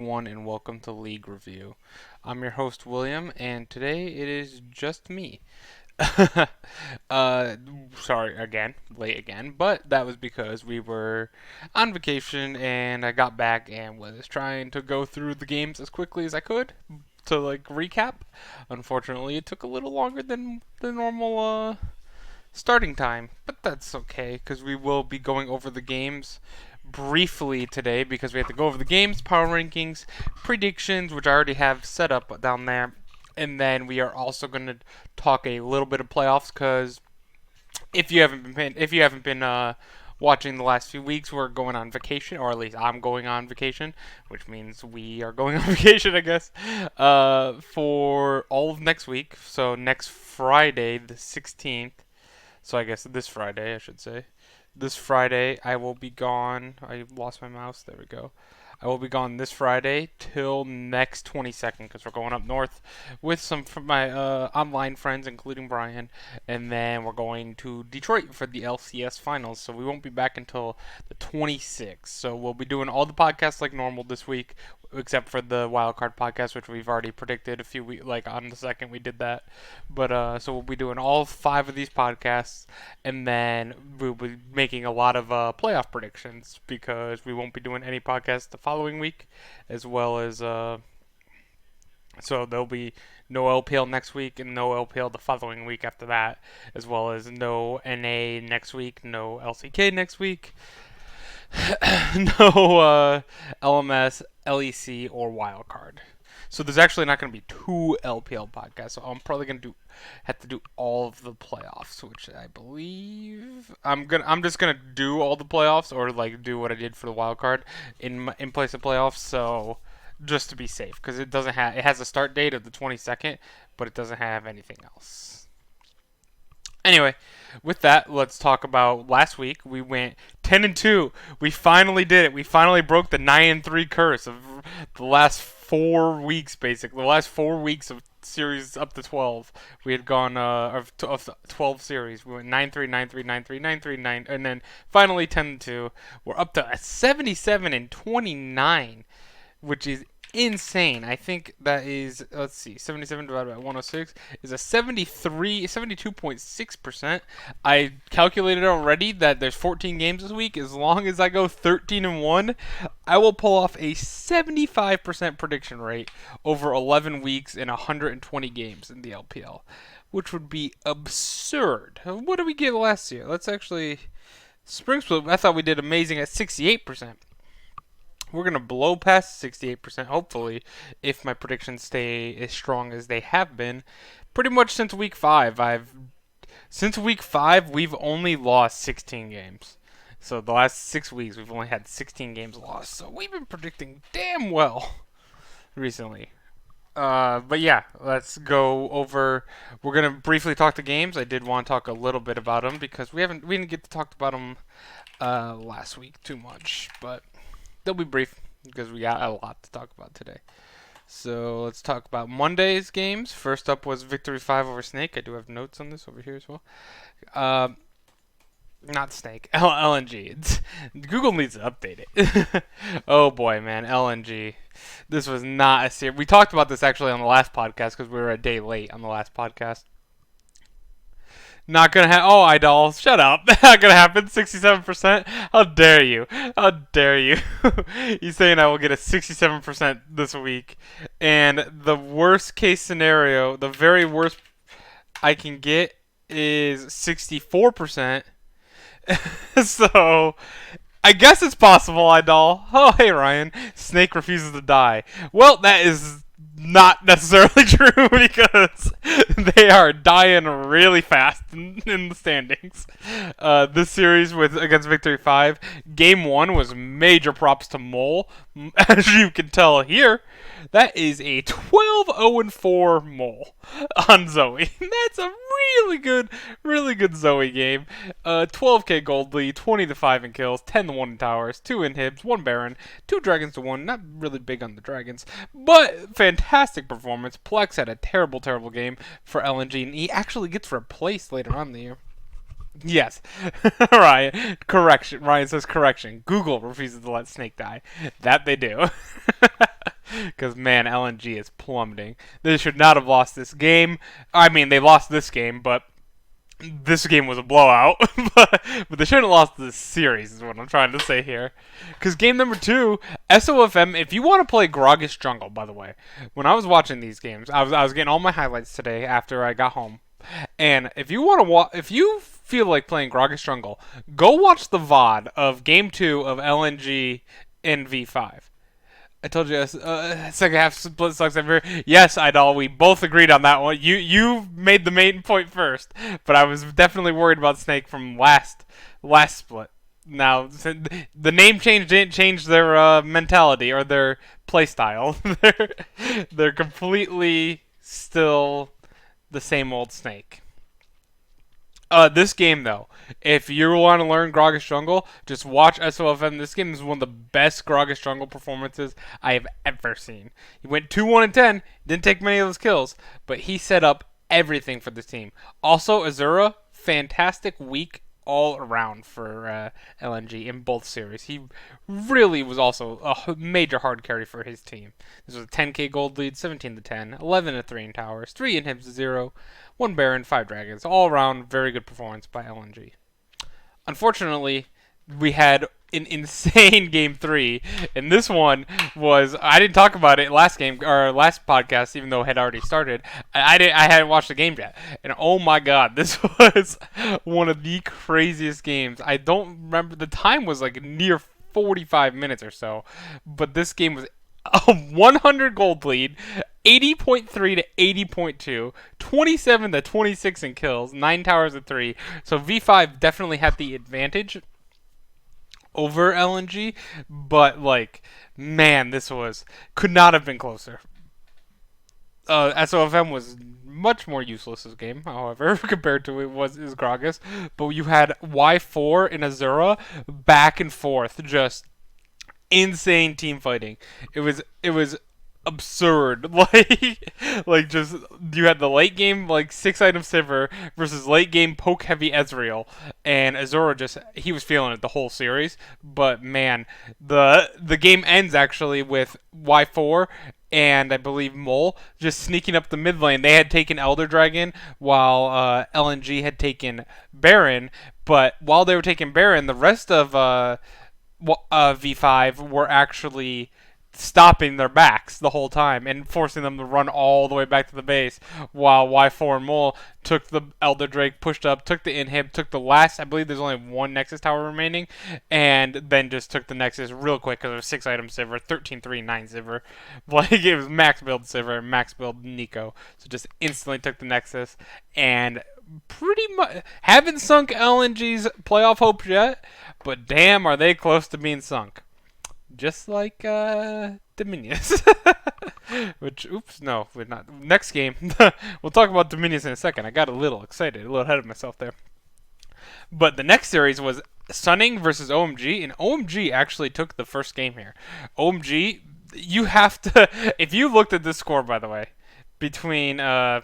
Everyone, and welcome to League Review. I'm your host William, and today it is just me. uh, Sorry again, late again, but that was because we were on vacation, and I got back and was trying to go through the games as quickly as I could to recap. Unfortunately, it took a little longer than the normal starting time, but that's okay because we will be going over the games briefly today because we have to go over the games, power rankings, predictions, which I already have set up down there, and then we are also going to talk a little bit of playoffs because if you haven't been watching the last few weeks, we're going on vacation, or at least I'm going on vacation, which means we are going on vacation, I guess, for all of next week. So next Friday, the 16th. So I guess this Friday, I should say. This Friday, I will be gone. I lost my mouse. There we go. I will be gone this Friday till next 22nd because we're going up north with some of my online friends, including Brian, and then we're going to Detroit for the LCS finals. So we won't be back until the 26th. So we'll be doing all the podcasts like normal this week, except for the wild card podcast, which we've already predicted a few weeks, like on the second we did that. But so we'll be doing all five of these podcasts, and then we'll be making a lot of playoff predictions because we won't be doing any podcasts the following week, as well as so there'll be no LPL next week and no LPL the following week after that, as well as no NA next week, no LCK next week, no LMS, LEC, or wildcard. So there's actually not going to be two LPL podcasts. So I'm probably going to have to do all of the playoffs, which I believe I'm just gonna do all the playoffs, or like do what I did for the wild card in place of playoffs. So just to be safe, because it has a start date of the 22nd, but it doesn't have anything else. Anyway, with that, let's talk about last week. We went 10-2. We finally did it. We finally broke the 9-3 curse of the last 4 weeks, basically. The last 4 weeks of series up to 12. We had gone of 12 series. We went 9-3, 9-3, 9-3, 9-3, 9, and then finally 10-2. We're up to 77-29, which is insane. I think that is, let's see, 77 divided by 106 is a 72.6%. I calculated already that there's 14 games this week. As long as I go 13-1, I will pull off a 75% prediction rate over 11 weeks and 120 games in the LPL, which would be absurd. What did we get last year? Let's actually, Spring Split, I thought we did amazing at 68%. We're going to blow past 68%, hopefully, if my predictions stay as strong as they have been. Pretty much since week 5, we've only lost 16 games. So the last 6 weeks, we've only had 16 games lost. So we've been predicting damn well recently. But yeah, let's go over. We're gonna briefly talk the games. I did want to talk a little bit about them because we didn't get to talk about them last week too much, but they'll be brief because we got a lot to talk about today. So let's talk about Monday's games. First up was Victory 5 over Snake. I do have notes on this over here as well. Not Snake, LNG. Google needs to update it. Oh boy, man, LNG. This was not a series. We talked about this actually on the last podcast because we were a day late on the last podcast. Not gonna happen. Oh, Idol, shut up. Not gonna happen. 67%. How dare you? How dare you? You saying I will get a 67% this week, and the worst case scenario, the very worst I can get is 64%. So I guess it's possible, Idol. Oh, hey, Ryan. Snake refuses to die. Well, that is not necessarily true because they are dying really fast in the standings. This series against Victory 5, Game 1 was major props to Mole. As you can tell here, that is a 12-0-4 Mole on Zoe. That's a really good Zoe game. 12k gold lead, 20-5 in kills, 10-1 in towers, 2 inhibs, 1 Baron, 2 dragons to 1. Not really big on the dragons, but fantastic performance. Plex had a terrible game for LNG, and he actually gets replaced later on in the year. Yes. Ryan, correction. Ryan says correction. Google refuses to let Snake die. That they do. because man, LNG is plummeting. They should not have lost this game. I mean, they lost this game, but this game was a blowout. But they shouldn't have lost this series, is what I'm trying to say here. Because game number 2, SOFM, if you want to play Groggish Jungle, by the way, when I was watching these games, I was getting all my highlights today after I got home. And if you want to if you feel like playing Groggish Jungle, go watch the VOD of game 2 of LNG in V5. I told you second half split sucks everywhere. Yes, Idol, we both agreed on that one. You made the main point first, but I was definitely worried about Snake from last split. Now the name change didn't change their mentality or their play style. they're completely still the same old Snake. This game though, if you want to learn Groggish Jungle, just watch SOFM. This game is one of the best Groggish Jungle performances I have ever seen. He went 2-1-10, didn't take many of those kills, but he set up everything for this team. Also, Azura, fantastic week all around for LNG in both series. He really was also a major hard carry for his team. This was a 10k gold lead, 17-10, 11-3 in towers, 3 in hibs to 0, 1 Baron, 5 dragons. All around, very good performance by LNG. Unfortunately, we had an insane game 3, and this one was, I didn't talk about it last game or last podcast, even though it had already started. I hadn't watched the game yet, and oh my god, this was one of the craziest games. I don't remember, the time was like near 45 minutes or so, but this game was a 100 gold lead, 80.3 to 80.2, 27 to 26 in kills, 9 towers to 3. So V5 definitely had the advantage over LNG, but like, man, this could not have been closer. SOFM was much more useless this game, however, compared to his Gragas. But you had Y4 and Azura back and forth, just insane team fighting. It was absurd. Like just you had the late game like 6-item Sivir versus late game poke heavy Ezreal, and Azura he was feeling it the whole series. But man, the game ends actually with Y4 and I believe Mole just sneaking up the mid lane. They had taken Elder Dragon while LNG had taken Baron, but while they were taking Baron, the rest of V5 were actually stopping their backs the whole time and forcing them to run all the way back to the base, while Y4 and Mole took the Elder Drake, pushed up, took the inhib, took the last, I believe there's only one Nexus tower remaining, and then just took the Nexus real quick because it was 6-item Sivir, 13-3, 9 Sivir. Like, it was max build Sivir, max build Nico. So just instantly took the Nexus, and pretty much haven't sunk LNG's playoff hopes yet, but damn, are they close to being sunk. Just like Dominions. Which, oops, no, we're not. Next game, we'll talk about Dominions in a second. I got a little excited, a little ahead of myself there. But the next series was Sunning versus OMG, and OMG actually took the first game here. OMG, you have to, if you looked at this score, by the way, between, hang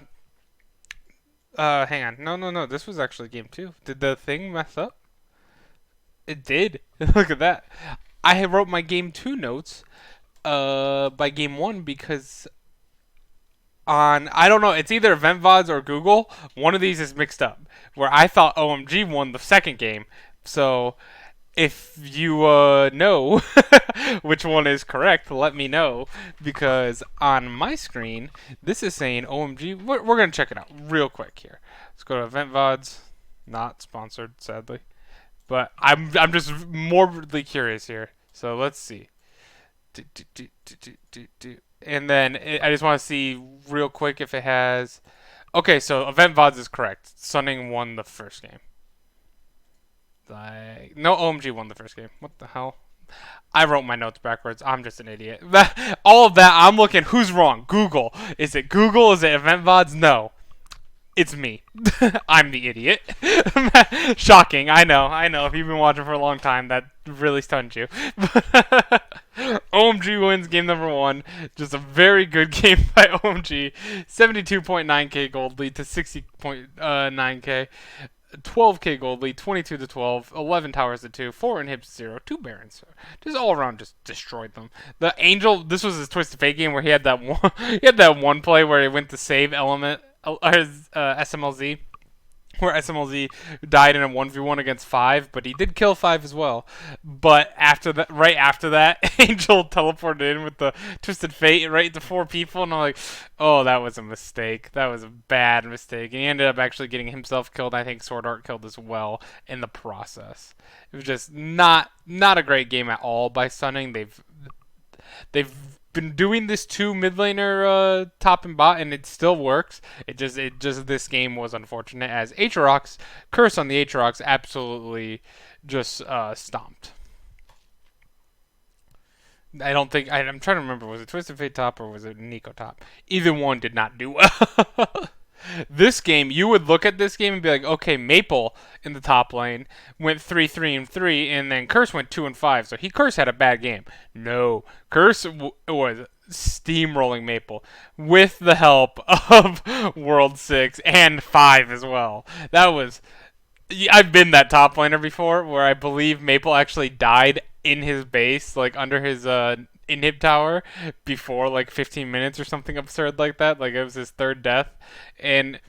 on, no, this was actually game 2. Did the thing mess up? It did. Look at that. I wrote my game 2 notes by game 1 because I don't know, it's either Event VODs or Google. One of these is mixed up, where I thought OMG won the second game. So if you know which one is correct, let me know, because on my screen, this is saying OMG. We're going to check it out real quick here. Let's go to Event VODs. Not sponsored, sadly. But I'm just morbidly curious here. So let's see. And then I just want to see real quick if it has. Okay, so Event VODs is correct. Sunning won the first game. No, OMG won the first game. What the hell? I wrote my notes backwards. I'm just an idiot. All of that, I'm looking. Who's wrong? Google. Is it Google? Is it Event VODs? No. It's me. I'm the idiot. Shocking. I know. If you've been watching for a long time, that really stunned you. OMG wins game number 1. Just a very good game by OMG. 72.9k gold lead to 60.9k. 12k gold lead, 22 to 12, 11 towers to 2, 4 inhibs 0, 2 barons. Just all around just destroyed them. The Angel, this was his Twisted Fate game where he had that one, he had that one play where he went to save element, his SMLZ, where SMLZ died in a 1v1 against 5, but he did kill 5 as well. But after that, right after that, Angel teleported in with the Twisted Fate right into 4 people, and I'm like, oh, that was a mistake. That was a bad mistake. And he ended up actually getting himself killed. I think Sword Art killed as well in the process. It was just not a great game at all by Sunning. They've been doing this to mid laner top and bot, and it still works. It just this game was unfortunate as Aatrox curse on the Aatrox absolutely just stomped. I don't think I'm trying to remember, was it Twisted Fate top or was it Nico top? Either one did not do well. This game, you would look at this game and be like, okay, Maple in the top lane went 3-3-3, and then Curse went 2-5. So Curse had a bad game. No, Curse was steamrolling Maple with the help of World 6 and 5 as well. That was I've been that top laner before, where I believe Maple actually died in his base, like under his inhib tower, before like 15 minutes or something absurd like that. Like it was his third death, and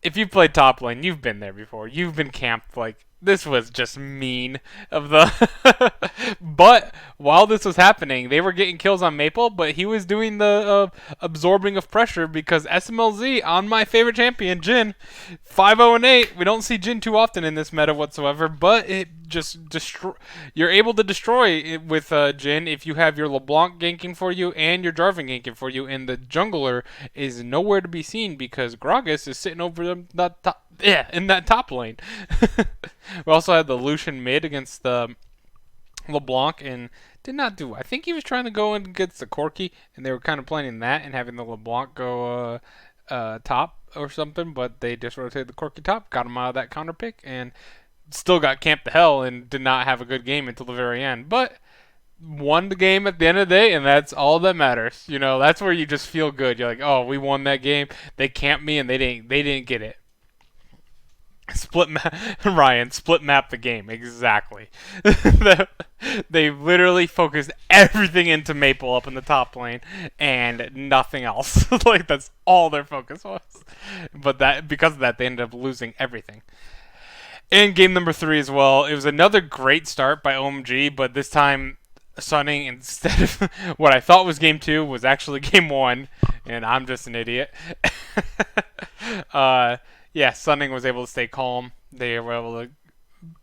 if you played top lane, you've been there before. You've been camped like this was just mean of the. But while this was happening, they were getting kills on Maple, but he was doing the absorbing of pressure because SMLZ on my favorite champion, Jhin, 5-0-8. We don't see Jhin too often in this meta whatsoever, but it just destroy. You're able to destroy it with Jhin if you have your LeBlanc ganking for you and your Jarvan ganking for you, and the jungler is nowhere to be seen because Gragas is sitting over that top, in that top lane. We also had the Lucian mid against the LeBlanc and did not do. I think he was trying to go in against the Corki, and they were kind of planning that and having the LeBlanc go top or something, but they just rotated the Corki top, got him out of that counter pick, and still got camped to hell and did not have a good game until the very end. But won the game at the end of the day, and that's all that matters. You know, that's where you just feel good. You're like, oh, we won that game. They camped me, and they didn't get it. Ryan split map the game exactly. They literally focused everything into Maple up in the top lane and nothing else. Like that's all their focus was. But that because of that, they ended up losing everything. In game number 3 as well, it was another great start by OMG, but this time Sunning, instead of what I thought was game 2, was actually game 1, and I'm just an idiot. Yeah, Sunning was able to stay calm. They were able to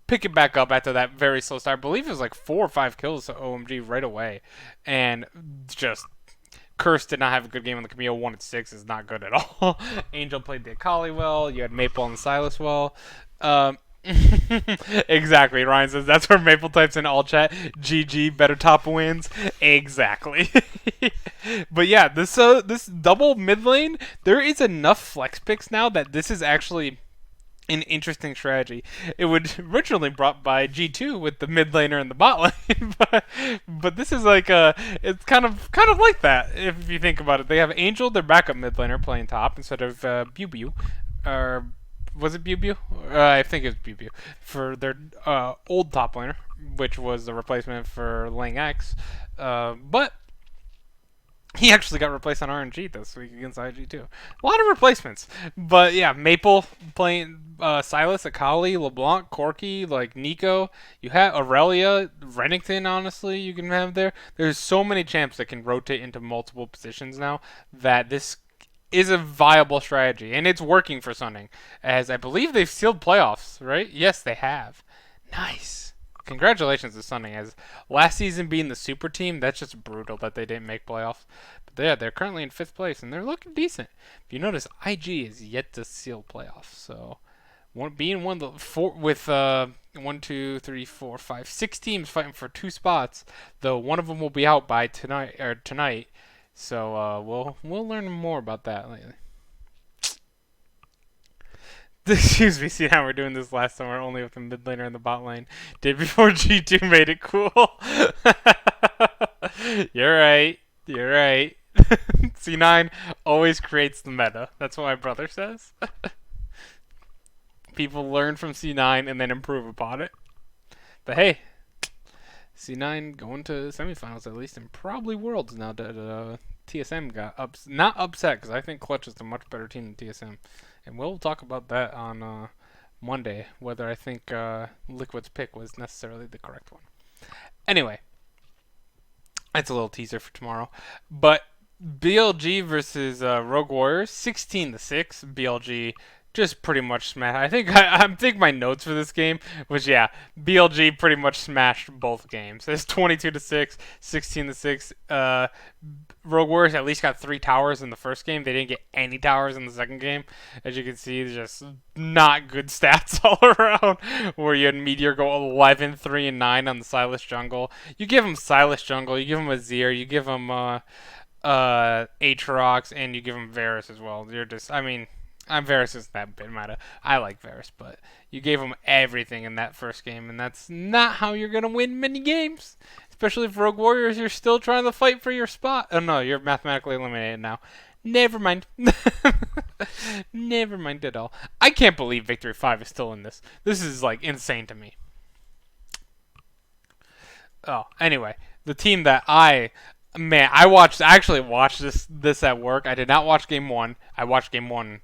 pick it back up after that very slow start. I believe it was like 4 or 5 kills to OMG right away. And just Curse did not have a good game on the Camille. 1-6 is not good at all. Angel played the Akali well. You had Maple and Silas well. Exactly. Ryan says that's where Maple types in all chat. GG, better top wins. Exactly. But yeah, this double mid lane, there is enough flex picks now that this is actually an interesting strategy. It was originally brought by G2 with the mid laner and the bot lane, but this is like it's kind of like that if you think about it. They have Angel, their backup mid laner, playing top instead of Bubu, or was it Bubu? I think it was Bubu for their old top laner, which was the replacement for Lang X, but. He actually got replaced on RNG this week against IG too. A lot of replacements. But yeah, Maple playing Silas, Akali, LeBlanc, Corki, like Nico. You have Aurelia, Renekton, honestly, you can have there. There's so many champs that can rotate into multiple positions now that this is a viable strategy. And it's working for Sunning. As I believe they've sealed playoffs, right? Yes, they have. Nice. Congratulations to Sunning. As last season being the super team, that's just brutal that they didn't make playoffs. But yeah, they're currently in 5th place and they're looking decent. If you notice, IG is yet to seal playoffs. So being one of the 4 with 1, 2, 3, 4, 5, 6 teams fighting for 2 spots, though one of them will be out by tonight. So we'll learn more about that later. Excuse me, see how we're doing this last summer only with the mid laner and the bot lane. Did before G2 made it cool. You're right. You're right. C9 always creates the meta. That's what my brother says. People learn from C9 and then improve upon it. But hey, C9 going to semifinals at least, and probably Worlds now that TSM got not upset, because I think Clutch is a much better team than TSM, and we'll talk about that on Monday, whether I think Liquid's pick was necessarily the correct one. Anyway, it's a little teaser for tomorrow, but BLG versus Rogue Warriors, 16-6. BLG just pretty much smashed. I think my notes for this game was BLG pretty much smashed both games. It's 22-6, 16-6. Rogue Warriors at least got 3 towers in the first game. They didn't get any towers in the second game. As you can see, just not good stats all around. Where you had Meteor go 11, 3, and 9 on the Silas jungle. You give him Silas jungle. You give him Azir. You give him Aatrox, and you give him Varus as well. Varus isn't that bit meta. I like Varus, but you gave him everything in that first game, and that's not how you're gonna win many games. Especially if Rogue Warriors, you're still trying to fight for your spot. Oh no, you're mathematically eliminated now. Never mind. Never mind at all. I can't believe Victory 5 is still in this. This is like insane to me. Oh, anyway, the team that I actually watched this at work. I did not watch game 1. I watched game 1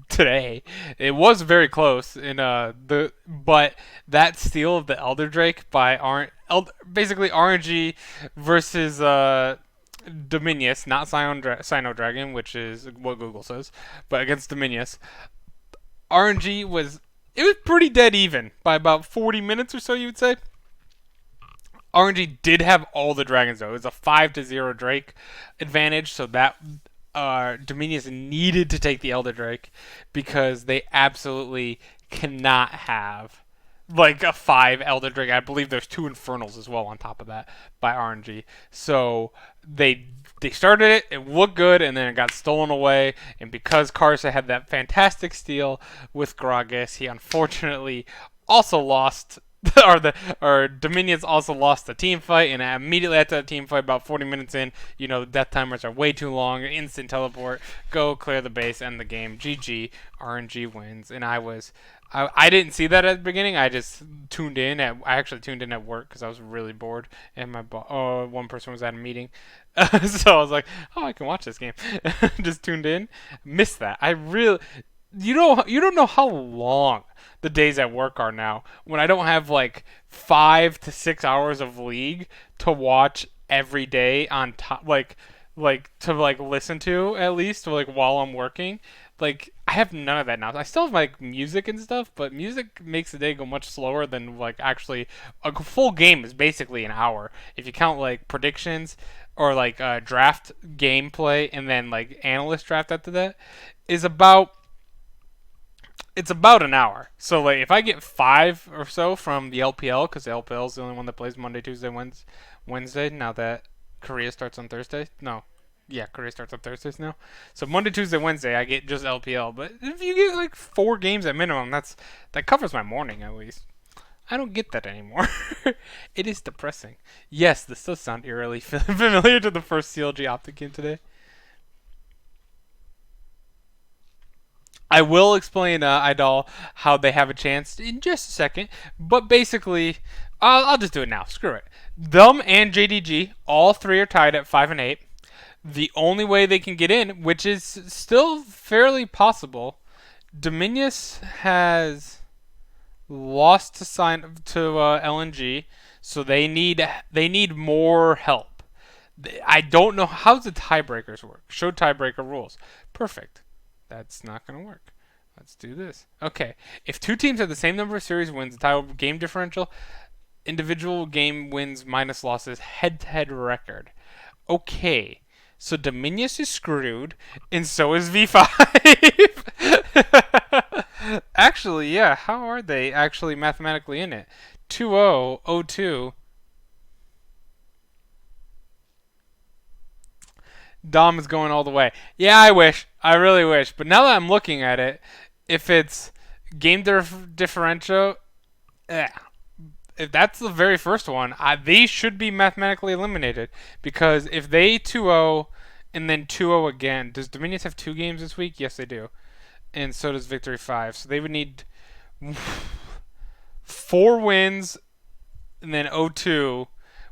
today. It was very close but that steal of the Elder Drake by basically RNG versus Dominius, not Sino Dragon, which is what Google says, but against Dominius. RNG was pretty dead even by about 40 minutes or so, you would say. RNG did have all the dragons though. It was a 5-0 Drake advantage, so that Dominions needed to take the Elder Drake because they absolutely cannot have like a 5 Elder Drake. I believe there's 2 Infernals as well on top of that by RNG. So they started it, it looked good, and then it got stolen away. And because Karsa had that fantastic steal with Gragas, he unfortunately also lost or Dominions also lost the team fight, and immediately after that team fight, about 40 minutes in, the death timers are way too long. Instant teleport, go clear the base, end the game. GG, RNG wins. And I didn't see that at the beginning. I just tuned in. I actually tuned in at work because I was really bored, and one person was at a meeting, so I was like, oh, I can watch this game. Just tuned in, missed that. You don't know how long the days at work are now when I don't have like 5 to 6 hours of League to watch every day on top, like to like listen to at least like while I'm working. Like I have none of that now. I still have like music and stuff, but music makes the day go much slower than like actually a full game is basically an hour if you count like predictions or like draft gameplay and then like analyst draft after that is about. It's about an hour. So like if I get 5 or so from the LPL, because the LPL is the only one that plays Monday, Tuesday, Wednesday. Now that Korea starts on Thursday. No, yeah, Korea starts on Thursdays now. So Monday, Tuesday, Wednesday, I get just LPL. But if you get like 4 games at minimum, that covers my morning at least. I don't get that anymore. It is depressing. Yes, this does sound eerily familiar to the first CLG Optic game today. I will explain, Idol, how they have a chance in just a second. But basically, I'll just do it now. Screw it. Them and JDG, all 3 are tied at 5 and 8. The only way they can get in, which is still fairly possible, Dominius has lost to LNG, so they need more help. I don't know how the tiebreakers work. Show tiebreaker rules. Perfect. That's not going to work. Let's do this. Okay. If 2 teams have the same number of series wins, the tie game differential, individual game wins minus losses, head-to-head record. Okay. So Dominius is screwed, and so is V5. Actually, yeah. How are they actually mathematically in it? 2-0, 0-2. Dom is going all the way. Yeah, I wish. I really wish. But now that I'm looking at it, if it's game differential, if that's the very first one, they should be mathematically eliminated. Because if they 2-0 and then 2-0 again, does Dominions have 2 games this week? Yes, they do. And so does Victory 5. So they would need Four wins and then 0-2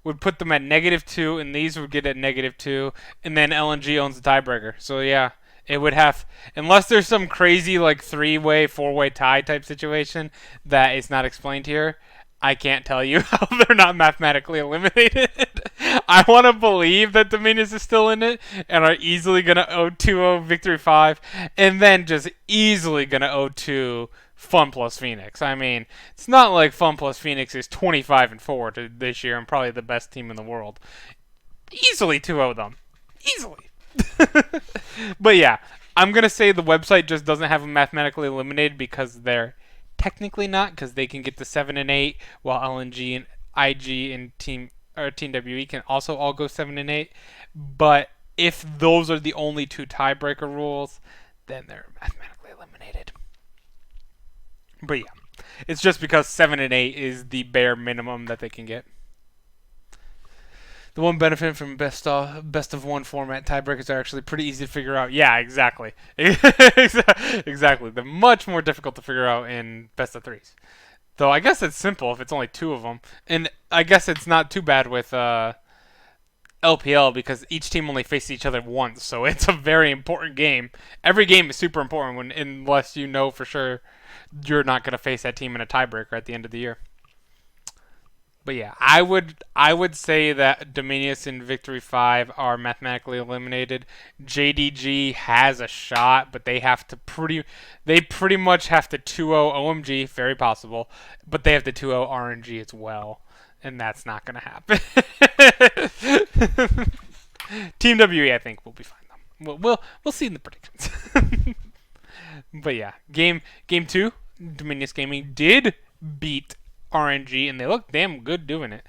would put them at -2, and these would get at -2, and then LNG owns the tiebreaker. So yeah, it would have, unless there's some crazy like three-way, four-way tie type situation that is not explained here. I can't tell you how they're not mathematically eliminated. I want to believe that Dominions is still in it and are easily going to 0-2-0 Victory 5, and then just easily going to 0-2 Fun plus Phoenix. I mean, it's not like Fun plus Phoenix is 25-4 this year and probably the best team in the world. Easily 2-0 them. Easily. But yeah, I'm going to say the website just doesn't have them mathematically eliminated because they're technically not, because they can get to 7-8, while LNG and IG and Team WE can also all go 7-8. But if those are the only two tiebreaker rules, then they're mathematically eliminated. But yeah, it's just because 7-8 is the bare minimum that they can get. The one benefit from best of one format, tiebreakers are actually pretty easy to figure out. Yeah, exactly. Exactly. They're much more difficult to figure out in best of threes. Though I guess it's simple if it's only two of them. And I guess it's not too bad with LPL because each team only faces each other once. So it's a very important game. Every game is super important unless you know for sure you're not going to face that team in a tiebreaker at the end of the year. But yeah, I would say that Dominius and Victory 5 are mathematically eliminated. JDG has a shot, but they pretty much have to 2-0 OMG, very possible, but they have to 2-0 RNG as well, and that's not going to happen. Team WE I think will be fine though. We'll see in the predictions. But yeah, game 2, Dominius Gaming did beat RNG, and they look damn good doing it.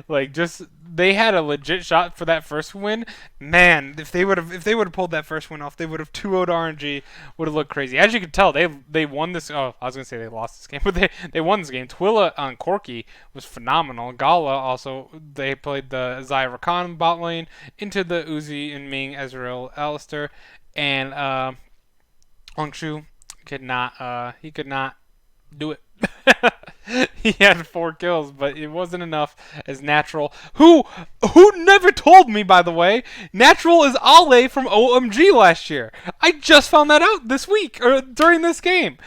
like just they had a legit shot for that first win. Man, if they would have pulled that first win off, they would have 2-0'd RNG. Would have looked crazy. As you can tell, they won this. Oh, I was gonna say they lost this game, but they won this game. Twila on Corki was phenomenal. Gala also, they played the Zyra Khan bot lane into the Uzi and Ming, Ezreal, Alistair, and Hongshu could not do it. He had 4 kills, but it wasn't enough as Natural, who never told me, by the way, Natural is Ale from OMG last year. I just found that out this week, or during this game.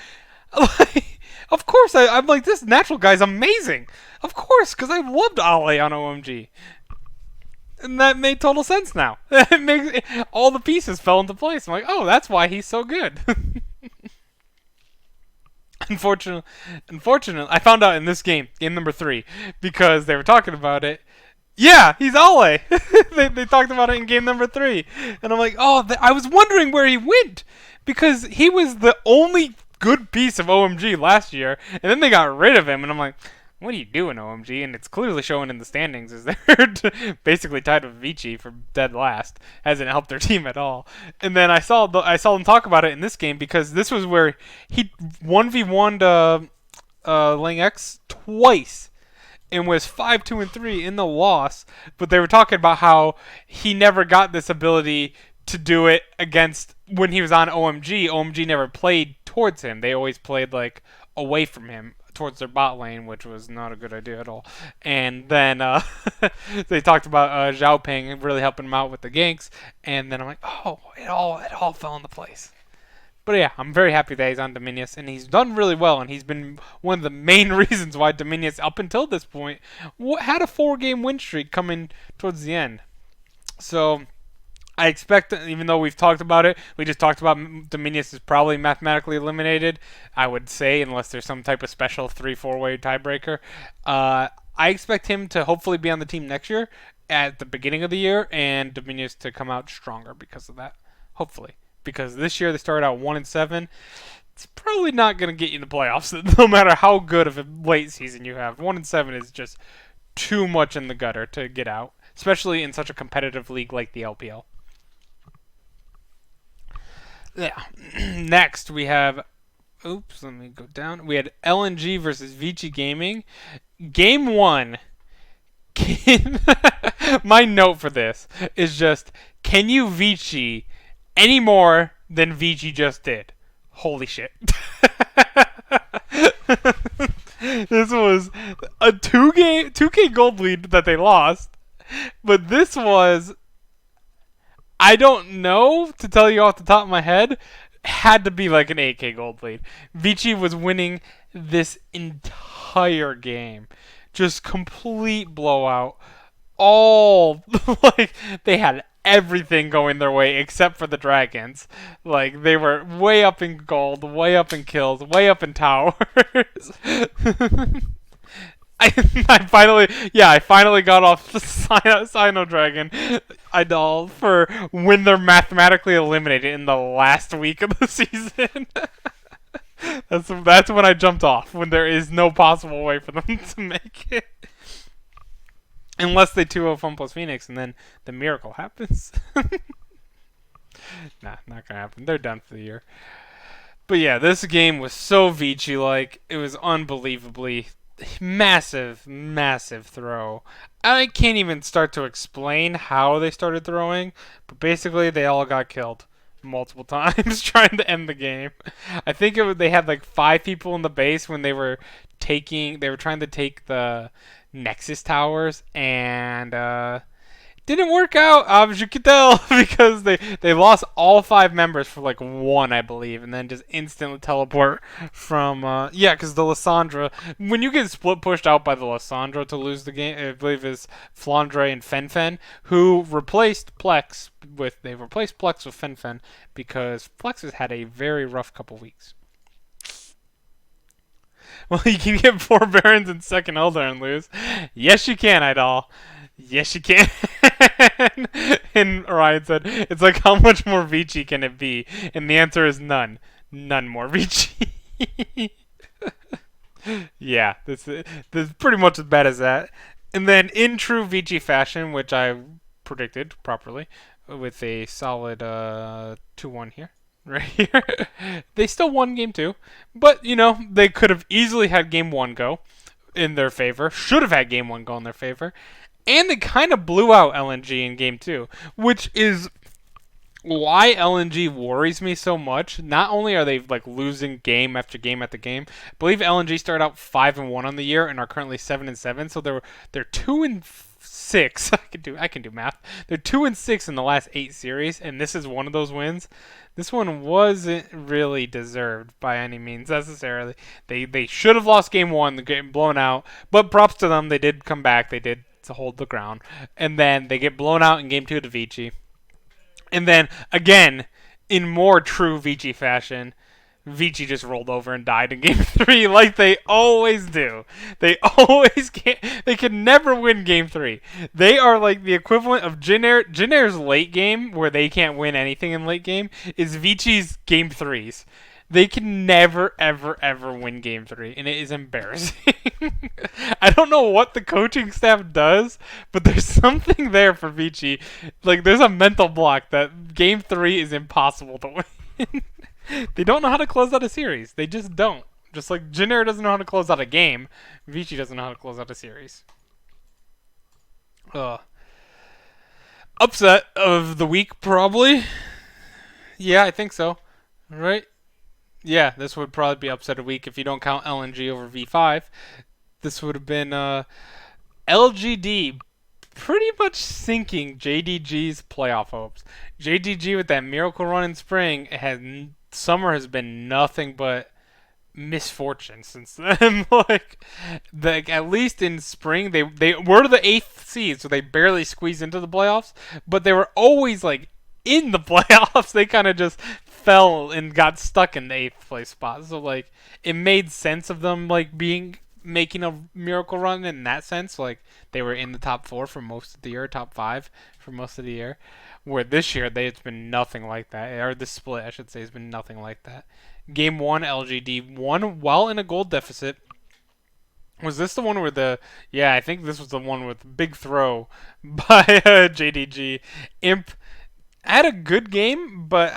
Of course, I'm like, this Natural guy's amazing. Of course, because I loved Ale on OMG. And that made total sense now. All the pieces fell into place. I'm like, oh, that's why he's so good. Unfortunately, I found out in this game number 3, because they were talking about it. Yeah, he's Ale. they talked about it in game number 3, and I'm like, oh, I was wondering where he went, because he was the only good piece of OMG last year, and then they got rid of him, and I'm like, what are you doing, OMG? And it's clearly showing in the standings is they're basically tied with Vici for dead last. Hasn't helped their team at all. And then I saw them talk about it in this game, because this was where he 1v1'd Lang X twice and was 5-2-3 in the loss. But they were talking about how he never got this ability to do it against when he was on OMG. OMG never played towards him. They always played like away from him, towards their bot lane, which was not a good idea at all. And then they talked about Zhao Ping really helping him out with the ganks. And then I'm like, oh, it all fell into place. But yeah, I'm very happy that he's on Dominius, and he's done really well, and he's been one of the main reasons why Dominius, up until this point, had a 4-game win streak coming towards the end. So I expect, even though we've talked about it, we just talked about Dominius is probably mathematically eliminated, I would say, unless there's some type of special 3-4-way tiebreaker. I expect him to hopefully be on the team next year at the beginning of the year, and Dominius to come out stronger because of that. Hopefully. Because this year they started out 1-7. It's probably not going to get you in the playoffs, no matter how good of a late season you have. 1-7 is just too much in the gutter to get out, especially in such a competitive league like the LPL. Yeah. Next, we have... Oops, let me go down. We had LNG versus Vici Gaming. Game 1. My note for this is just, can you Vici any more than Vici just did? Holy shit. This was a 2K gold lead that they lost, but this was, I don't know to tell you off the top of my head, had to be like an 8K gold lead. Vici was winning this entire game. Just complete blowout. All, like, they had everything going their way except for the dragons. Like, they were way up in gold, way up in kills, way up in towers. I finally got off the Sino Dragon idol for when they're mathematically eliminated in the last week of the season. That's when I jumped off, when there is no possible way for them to make it. Unless they 2-0 Fun plus Phoenix and then the miracle happens. Nah, not gonna happen. They're done for the year. But yeah, this game was so Vici-like. It was unbelievably massive, massive throw. I can't even start to explain how they started throwing, but basically they all got killed multiple times trying to end the game. I think they had like 5 people in the base when they were trying to take the Nexus towers, and didn't work out, as you can tell, because they lost all 5 members for like 1, I believe, and then just instantly teleport from because the Lissandra, when you get split pushed out by the Lissandra to lose the game, I believe is Flandre and Fenfen, who replaced Plex with Fenfen because Plex has had a very rough couple weeks. Well, you can get 4 Barons in second Elder and lose. Yes, you can, Idol. Yes, you can. And Orion said, it's like, how much more Vici can it be? And the answer is none. None more Vici. Yeah, this is pretty much as bad as that. And then in true Vici fashion, which I predicted properly, with a solid 2-1 here. Right here. They still won game 2, but they could have easily had game 1 go in their favor. Should have had game 1 go in their favor. And they kind of blew out LNG in game 2, which is why LNG worries me so much. Not only are they like losing game after game after game, I believe LNG started out 5-1 on the year and are currently 7-7. So they're 2-6. I can do math. They're 2-6 in the last 8 series, and this is one of those wins. This one wasn't really deserved by any means necessarily. They should have lost game 1, the game blown out. But props to them, they did come back. They did to hold the ground, and then they get blown out in game 2 to Vici. And then, again, in more true Vici fashion, Vici just rolled over and died in game 3 like they always do. They always can't. They can never win game 3. They are like the equivalent of Jin Air's late game, where they can't win anything in late game, is Vici's game 3s. They can never, ever, ever win game 3, and it is embarrassing. I don't know what the coaching staff does, but there's something there for Vici. Like, there's a mental block that game 3 is impossible to win. They don't know how to close out a series. They just don't. Just like Jin Air doesn't know how to close out a game, Vici doesn't know how to close out a series. Upset of the week, probably. Yeah, I think so. Right? Yeah, this would probably be upset of the week if you don't count LNG over V5. This would have been LGD pretty much sinking JDG's playoff hopes. JDG with that miracle run in spring, summer has been nothing but misfortune since then. like at least in spring they were the 8th seed, so they barely squeezed into the playoffs, but they were always like in the playoffs. They kind of just fell and got stuck in the 8th place spot. So like it made sense of them like making a miracle run in that sense. Like they were in the top 4 for most of the year, top 5 for most of the year. Where this year it's been nothing like that, or the split I should say has been nothing like that. Game 1 LGD won while in a gold deficit. Was this the one where yeah, I think this was the one with big throw by JDG. Imp had a good game, but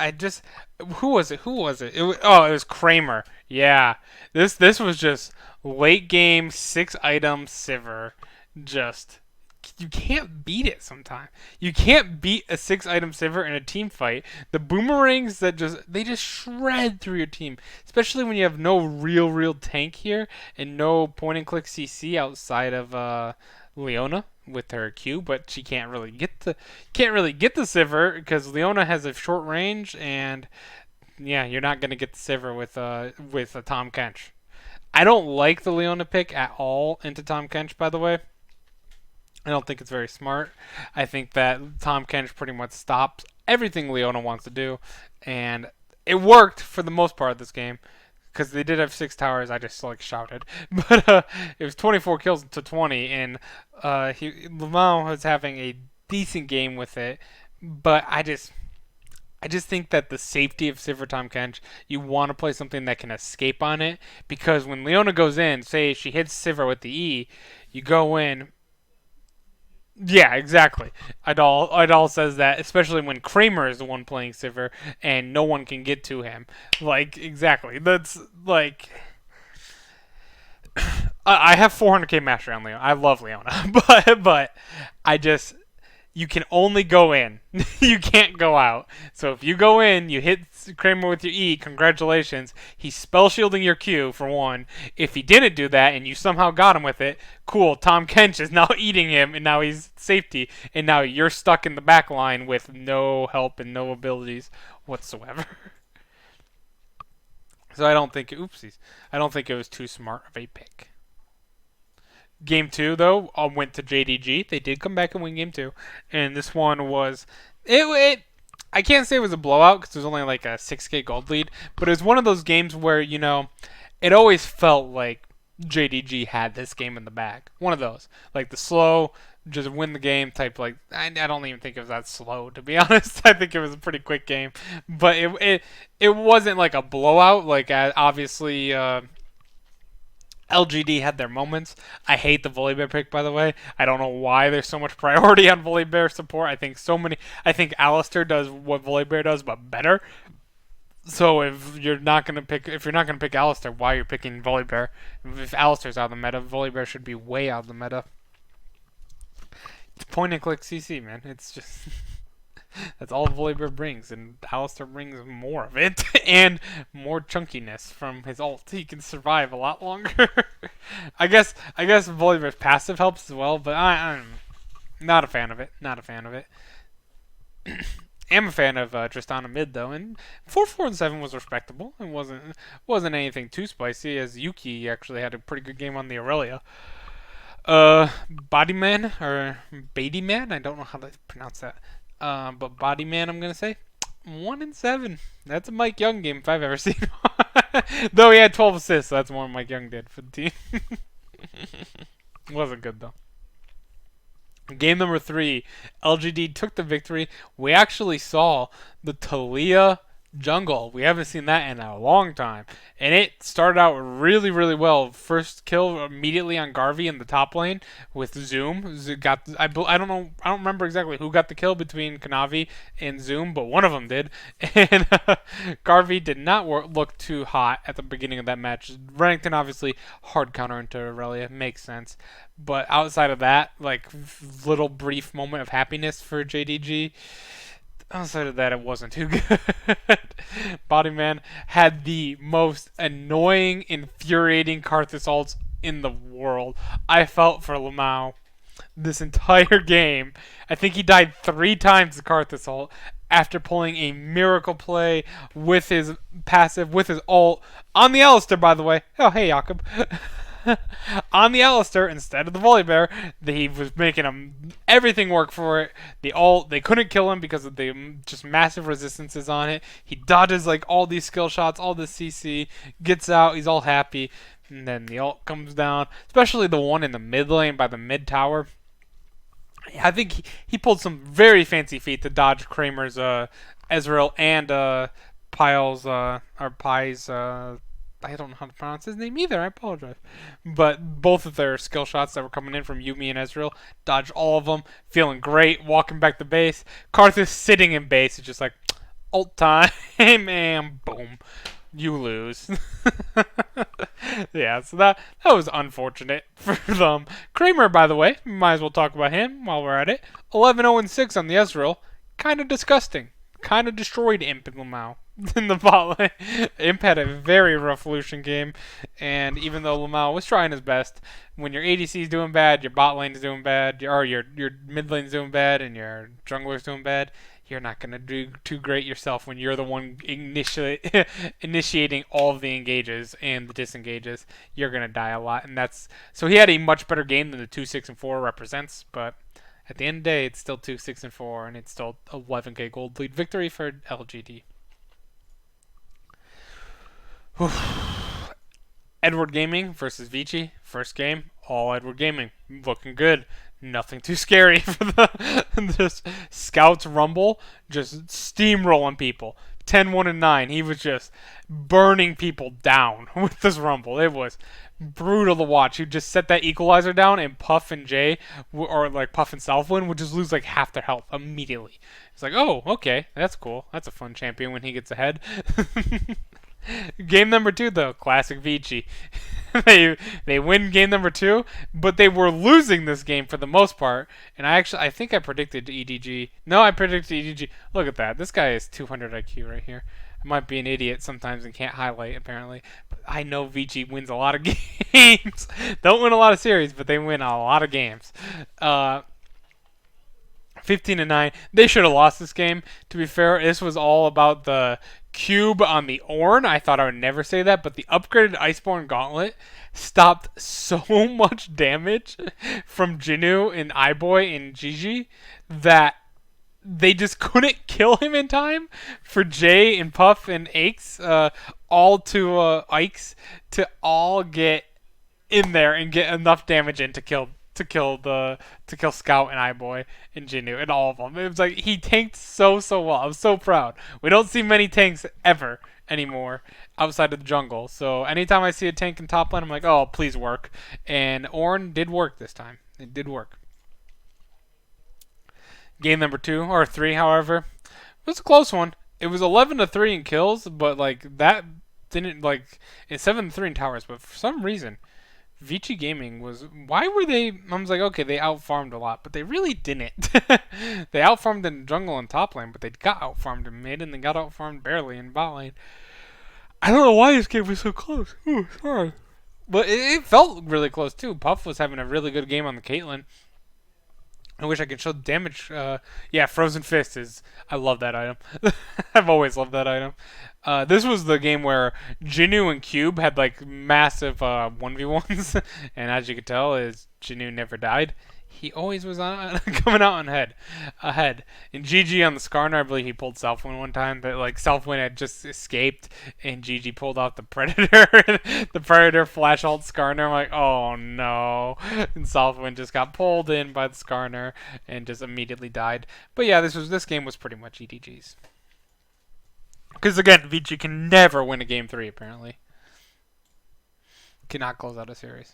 who was it? It was Kramer. Yeah, this was just late game 6 item Sivir, just you can't beat it sometimes. You can't beat a 6-item Sivir in a team fight. The boomerangs that just shred through your team, especially when you have no real tank here and no point and click CC outside of Leona with her Q, but she can't really get the Sivir because Leona has a short range, and yeah, you're not gonna get the Sivir with a Tom Kench. I don't like the Leona pick at all into Tom Kench, by the way. I don't think it's very smart. I think that Tom Kench pretty much stops everything Leona wants to do, and it worked for the most part of this game because they did have 6 towers. I just like shouted, but it was 24 kills to 20, and Lamau was having a decent game with it, but I just think that the safety of Sivir Tom Kench, you want to play something that can escape on it, because when Leona goes in, say she hits Sivir with the E, you go in. Yeah, exactly. Idol says that, especially when Kramer is the one playing Sivir and no one can get to him. Like, exactly. That's like I have 400k mastery on Leona. I love Leona, but I just you can only go in. You can't go out. So if you go in, you hit Kramer with your E, congratulations. He's spell shielding your Q for one. If he didn't do that and you somehow got him with it, cool. Tom Kench is now eating him, and now he's safety, and now you're stuck in the back line with no help and no abilities whatsoever. So oopsies. I don't think it was too smart of a pick. Game two, though, went to JDG. They did come back and win game two, and this one was it. I can't say it was a blowout because it was only like a 6k gold lead, but it was one of those games where it always felt like JDG had this game in the bag. One of those, like the slow, just win the game type. Like I don't even think it was that slow, to be honest. I think it was a pretty quick game, but it wasn't like a blowout. Like obviously. LGD had their moments. I hate the Volibear pick, by the way. I don't know why there's so much priority on Volibear support. I think Alistair does what Volibear does, but better. So if you're not gonna pick Alistair, why are you picking Volibear? If Alistair's out of the meta, Volibear should be way out of the meta. It's point and click CC, man. It's just that's all Volibear brings, and Alistair brings more of it and more chunkiness from his ult. He can survive a lot longer. I guess Volibear's passive helps as well, but I'm not a fan of it. Not a fan of it. Am a fan of Tristana mid though, and 4-4 and 7 was respectable. It wasn't anything too spicy, as Yuki actually had a pretty good game on the Aurelia. Bodyman or Badyman, I don't know how to pronounce that. But Bodyman, I'm gonna say 1 and 7. That's a Mike Young game if I've ever seen one. Though he had 12 assists, so that's more than Mike Young did for the team. Wasn't good though. Game number 3, LGD took the victory. We actually saw the Talia jungle. We haven't seen that in a long time. And it started out really, really well. First kill immediately on Garvey in the top lane with Zoom. I don't know. I don't remember exactly who got the kill between Kanavi and Zoom, but one of them did. And Garvey did not look too hot at the beginning of that match. Renekton obviously hard counter into Aurelia. Makes sense. But outside of that, like little brief moment of happiness for JDG. Outside of that, it wasn't too good. Bodyman had the most annoying, infuriating Karthus ults in the world. I felt for Lamau this entire game. I think he died 3 times to Karthus ult after pulling a miracle play with his passive, with his ult on the Alistair, by the way. Oh, hey, Jakob. On the Alistair instead of the Volibear. He was making everything work for it. The ult, they couldn't kill him because of the just massive resistances on it. He dodges like all these skill shots, all this CC, gets out, he's all happy, and then the ult comes down, especially the one in the mid lane by the mid tower. I think he pulled some very fancy feet to dodge Kramer's Ezreal and Pie's I don't know how to pronounce his name either. I apologize. But both of their skill shots that were coming in from Yumi and Ezreal, dodged all of them. Feeling great. Walking back to base. Karthus sitting in base. It's just like, ult time. And boom. You lose. Yeah, so that was unfortunate for them. Kramer, by the way, might as well talk about him while we're at it. 11-0-6 on the Ezreal. Kind of disgusting. Kind of destroyed Imp in Lamau in the bot lane. Imp had a very rough Lucian game, and even though Lamau was trying his best, when your ADC is doing bad, your bot lane is doing bad, or your mid lane is doing bad, and your jungler is doing bad, you're not going to do too great yourself when you're the one initiating all of the engages and the disengages. You're going to die a lot, and that's so he had a much better game than the 2-6-4 represents, but at the end of the day, it's still 2-6-4, and it's still 11k gold lead victory for LGD. Edward Gaming versus Vici. First game, all Edward Gaming. Looking good. Nothing too scary for this Scouts Rumble. Just steamrolling people. 10-1-9. He was just burning people down with this Rumble. It was brutal to watch. He'd just set that equalizer down, and Puff and Jay, or like Puff and Southwind, would just lose like half their health immediately. It's like, oh, okay, that's cool. That's a fun champion when he gets ahead. Game number 2, though, classic Vici. they win game number 2, but they were losing this game for the most part. And I think I predicted EDG. No, I predicted EDG. Look at that. This guy is 200 IQ right here. I might be an idiot sometimes and can't highlight apparently, but I know Vici wins a lot of games. Don't win a lot of series, but they win a lot of games. 15-9. They should have lost this game. To be fair, this was all about the cube on the Ornn. I thought I would never say that, but the upgraded Iceborne Gauntlet stopped so much damage from Jinnu and Iboy and Gigi that they just couldn't kill him in time for Jay and Puff and Ikes, Ikes to all get in there and get enough damage in to kill Scout and Iboy and Jinnu and all of them. It was like he tanked so well. I was so proud. We don't see many tanks ever anymore outside of the jungle. So anytime I see a tank in top lane, I'm like, oh, please work. And Ornn did work this time. It did work. Game number 2 or 3, however, it was a close one. It was 11-3 in kills, but like that didn't like it's 7-3 in towers. But for some reason, Vici Gaming was. Why were they? I was like, okay, they outfarmed a lot, but they really didn't. They outfarmed in jungle and top lane, but they got outfarmed in mid, and they got outfarmed barely in bot lane. I don't know why this game was so close. Ooh, sorry. But it felt really close, too. Puff was having a really good game on the Caitlyn. I wish I could show damage. Yeah, Frozen Fist is. I love that item. I've always loved that item. This was the game where Jinnu and Cube had like massive 1v1s, and as you can tell, is Jinnu never died. He always was coming out on ahead. In GG on the Skarner, I believe he pulled Southwind one time, but like Southwind had just escaped, and GG pulled out the Predator. The Predator flash ult Skarner. I'm like, oh no! And Southwind just got pulled in by the Skarner and just immediately died. But yeah, this game was pretty much EDG's. Because again, Vici can never win a game 3 apparently. Cannot close out a series.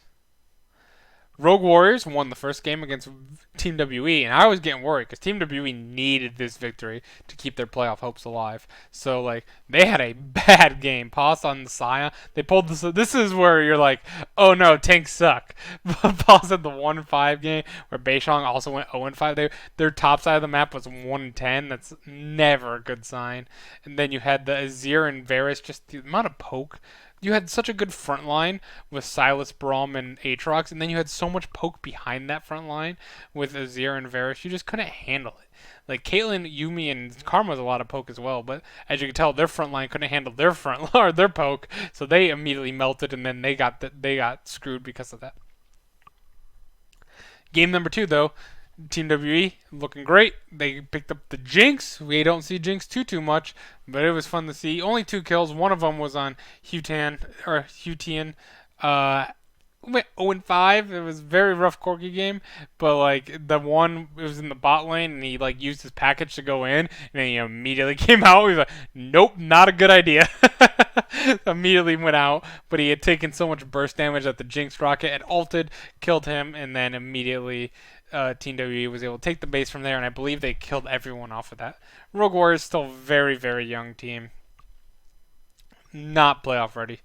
Rogue Warriors won the first game against Team WE, and I was getting worried because Team WE needed this victory to keep their playoff hopes alive. So, like, they had a bad game. Pause on the Saya. They pulled this. This is where you're like, oh no, tanks suck. Pause at the 1-5 game where Beishong also went 0-5. Their top side of the map was 1-10. That's never a good sign. And then you had the Azir and Varus, just the amount of poke. You had such a good front line with Silas, Braum, and Aatrox, and then you had so much poke behind that front line with Azir and Varus. You just couldn't handle it. Like Caitlyn, Yuumi, and Karma was a lot of poke as well, but as you can tell, their front line couldn't handle their front or their poke, so they immediately melted, and then they got screwed because of that. Game number 2, though. Team WE looking great. They picked up the Jinx. We don't see Jinx too much, but it was fun to see. Only 2 kills. One of them was on Hutian. Went 0-5. It was a very rough Corki game, but like the one, it was in the bot lane, and he like used his package to go in, and then he immediately came out. He was like, "Nope, not a good idea." Immediately went out, but he had taken so much burst damage that the Jinx rocket had ulted, killed him, and then immediately Team WE was able to take the base from there, and I believe they killed everyone off of that. Rogue Warriors still a very, very young team. not playoff ready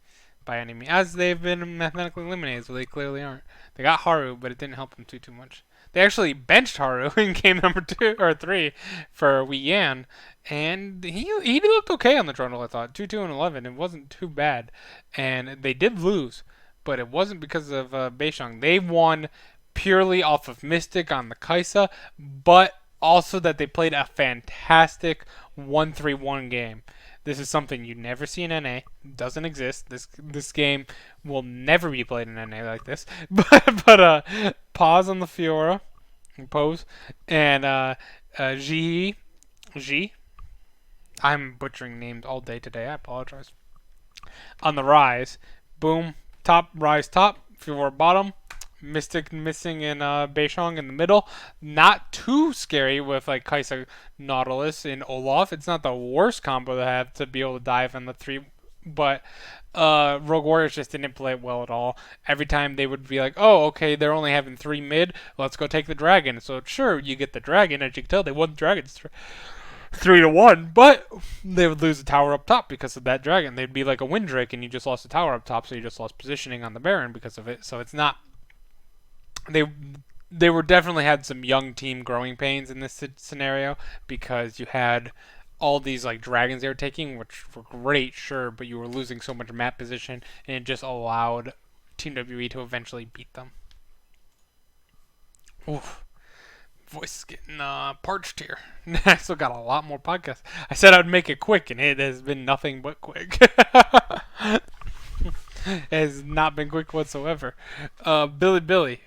by any means, as they've been mathematically eliminated, so they clearly aren't. They got Haru, but it didn't help them too much. They actually benched Haru in game number 2 or 3 for Wei Yan, and he looked okay on the Trundle. I thought 2-2-11. It wasn't too bad, and they did lose, but it wasn't because of Beishang. They won purely off of Mystic on the Kaisa, but also that they played a fantastic 1-3-1 game. This is something you never see in NA. Doesn't exist. This game will never be played in NA like this. But pause on the Fiora, pose, and G. I'm butchering names all day today. I apologize. On the rise, boom, top, rise, top, Fiora bottom. Mystic missing in Beishong in the middle. Not too scary with like Kaisa Nautilus in Olaf. It's not the worst combo to have to be able to dive in the 3, but Rogue Warriors just didn't play it well at all. Every time they would be like, oh, okay, they're only having 3 mid. Let's go take the dragon. So sure, you get the dragon. As you can tell, they won the dragons 3-1, but they would lose the tower up top because of that dragon. They'd be like a Windrake, and you just lost the tower up top, so you just lost positioning on the Baron because of it. So it's not. They were definitely had some young team growing pains in this scenario because you had all these like dragons they were taking, which were great, sure, but you were losing so much map position, and it just allowed Team WE to eventually beat them. Oof. Voice is getting parched here. I still got a lot more podcasts. I said I'd make it quick, and it has been nothing but quick. It has not been quick whatsoever. Billy.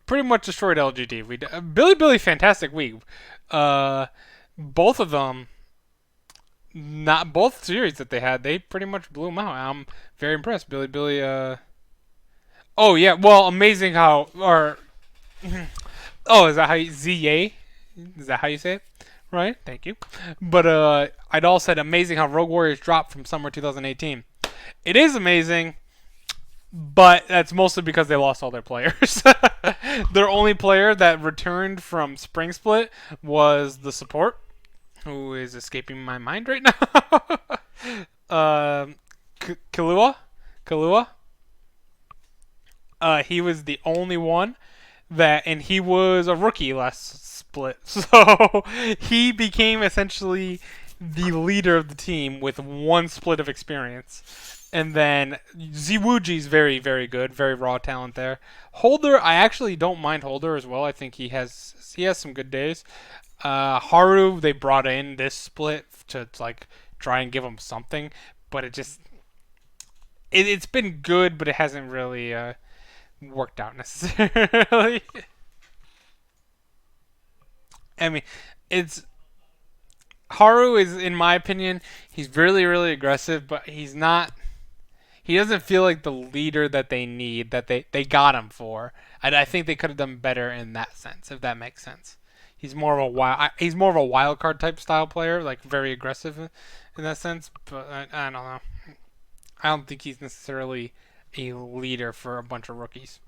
Pretty much destroyed LGD. Billy, fantastic week. Both of them, not both series that they had, they pretty much blew them out. I'm very impressed. Billy. Oh yeah, well, amazing how or. Oh, is that how you ZA? Is that how you say it? Right. Thank you. But I'd all said amazing how Rogue Warriors dropped from summer 2018. It is amazing. But that's mostly because they lost all their players. Their only player that returned from Spring Split was the support, who is escaping my mind right now. Kahlua. He was the only one and he was a rookie last split. So he became essentially the leader of the team with 1 split of experience. And then Ziwuji's very, very good, very raw talent there. Holder, I actually don't mind Holder as well. I think he has some good days. Haru, they brought in this split to like try and give him something, but it's been good, but it hasn't really worked out necessarily. I mean, Haru is, in my opinion, he's really, really aggressive, but he's not. He doesn't feel like the leader that they need, that they got him for. I think they could have done better in that sense, if that makes sense. He's more of a wild card type style player, like very aggressive in that sense. But I don't know. I don't think he's necessarily a leader for a bunch of rookies.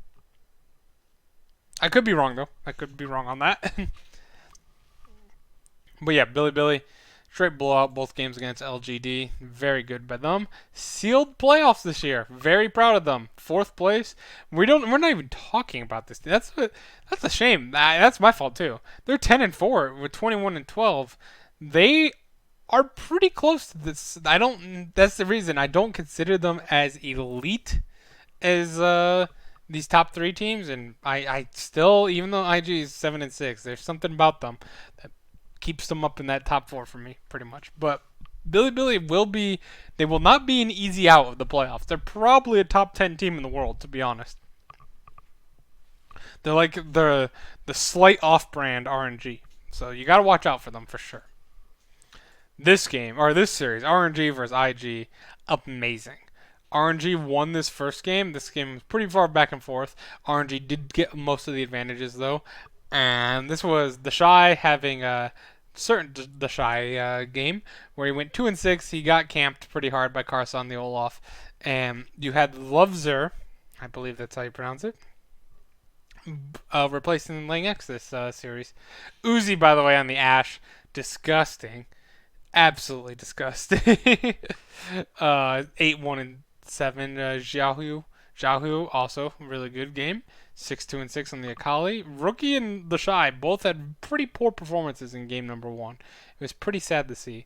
I could be wrong though. I could be wrong on that. But yeah, Billy. Straight blowout both games against LGD. Very good by them. Sealed playoffs this year. Very proud of them. 4th place. We're not even talking about this. That's a shame. That's my fault too. They're 10-4 with 21-12. They are pretty close to this. That's the reason I don't consider them as elite as these top 3 teams. And I still, even though IG is 7-6, there's something about them that keeps them up in that top 4 for me, pretty much. But Billy they will not be an easy out of the playoffs. They're probably a top 10 team in the world, to be honest. They're like the slight off-brand RNG, so you got to watch out for them for sure. This series, RNG versus IG, amazing. RNG won this first game. This game was pretty far back and forth. RNG did get most of the advantages though. And this was the Shy having a the Shy game where he went 2-6. He got camped pretty hard by Carson the Olaf, and you had Lovezer, I believe that's how you pronounce it, replacing Lang X this series. Uzi, by the way, on the Ashe, disgusting. Absolutely disgusting. 8-1-7. Xiaohu also really good game. 6-2-6 on the Akali. Rookie and the Shy both had pretty poor performances in game number one. It was pretty sad to see.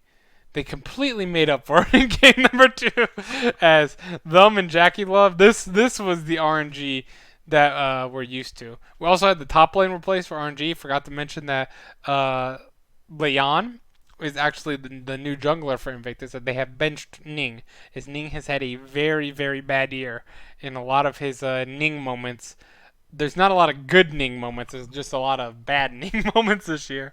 They completely made up for it in game number two, as them and Jackie Love. This was the RNG that we're used to. We also had the top lane replaced for RNG. Forgot to mention that Leon is actually the new jungler for Invictus. That they have benched Ning, as Ning has had a very very bad year. In a lot of his Ning moments, there's not a lot of good Ning moments. There's just a lot of bad Ning moments this year.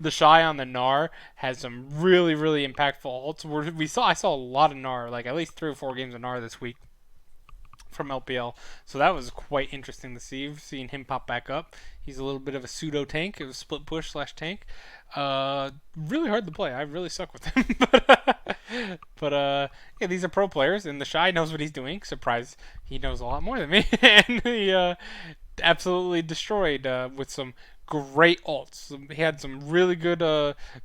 The Shy on the Gnar has some really really impactful ults. I saw a lot of Gnar, like at least 3 or 4 games of Gnar this week from LPL. So that was quite interesting to see, seeing him pop back up. He's a little bit of a pseudo tank. It was split push slash tank. Really hard to play. I really suck with him. but yeah, these are pro players, and the Shy knows what he's doing. Surprise, he knows a lot more than me, and he absolutely destroyed with some great ults. He had some really good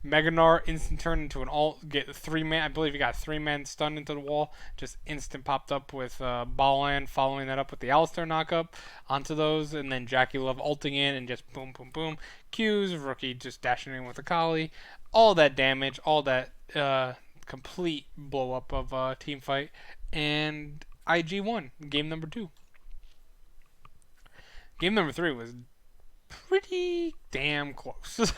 Mega Gnar instant turn into an ult. Get 3-man. I believe he got 3-man stunned into the wall. Just instant popped up with Ballan, following that up with the Alistar knockup onto those, and then Jackie Love ulting in and just boom, boom, boom. Q's, Rookie just dashing in with a Kali. All that damage, all that complete blow up of team fight, and IG won game number 2. Game number 3 was pretty damn close.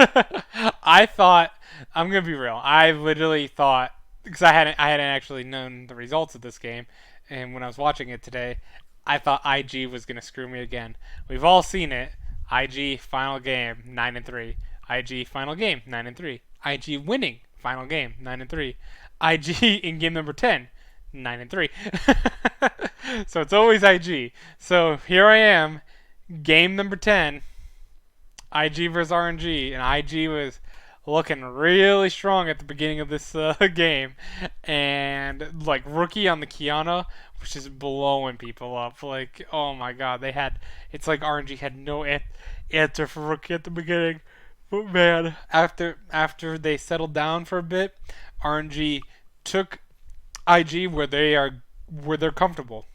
I thought, I'm gonna be real, I literally thought, because I hadn't actually known the results of this game, and when I was watching it today, I thought IG was gonna screw me again. We've all seen it. IG final game 9-3. IG final game 9-3. IG winning final game 9-3. IG in game number 10 9-3. So it's always IG. So here I am, game number 10, IG versus RNG, and IG was looking really strong at the beginning of this game, and like Rookie on the Kiana was just blowing people up. Like, oh my god, it's like RNG had no answer for Rookie at the beginning. But man, after they settled down for a bit, RNG took IG where they're comfortable,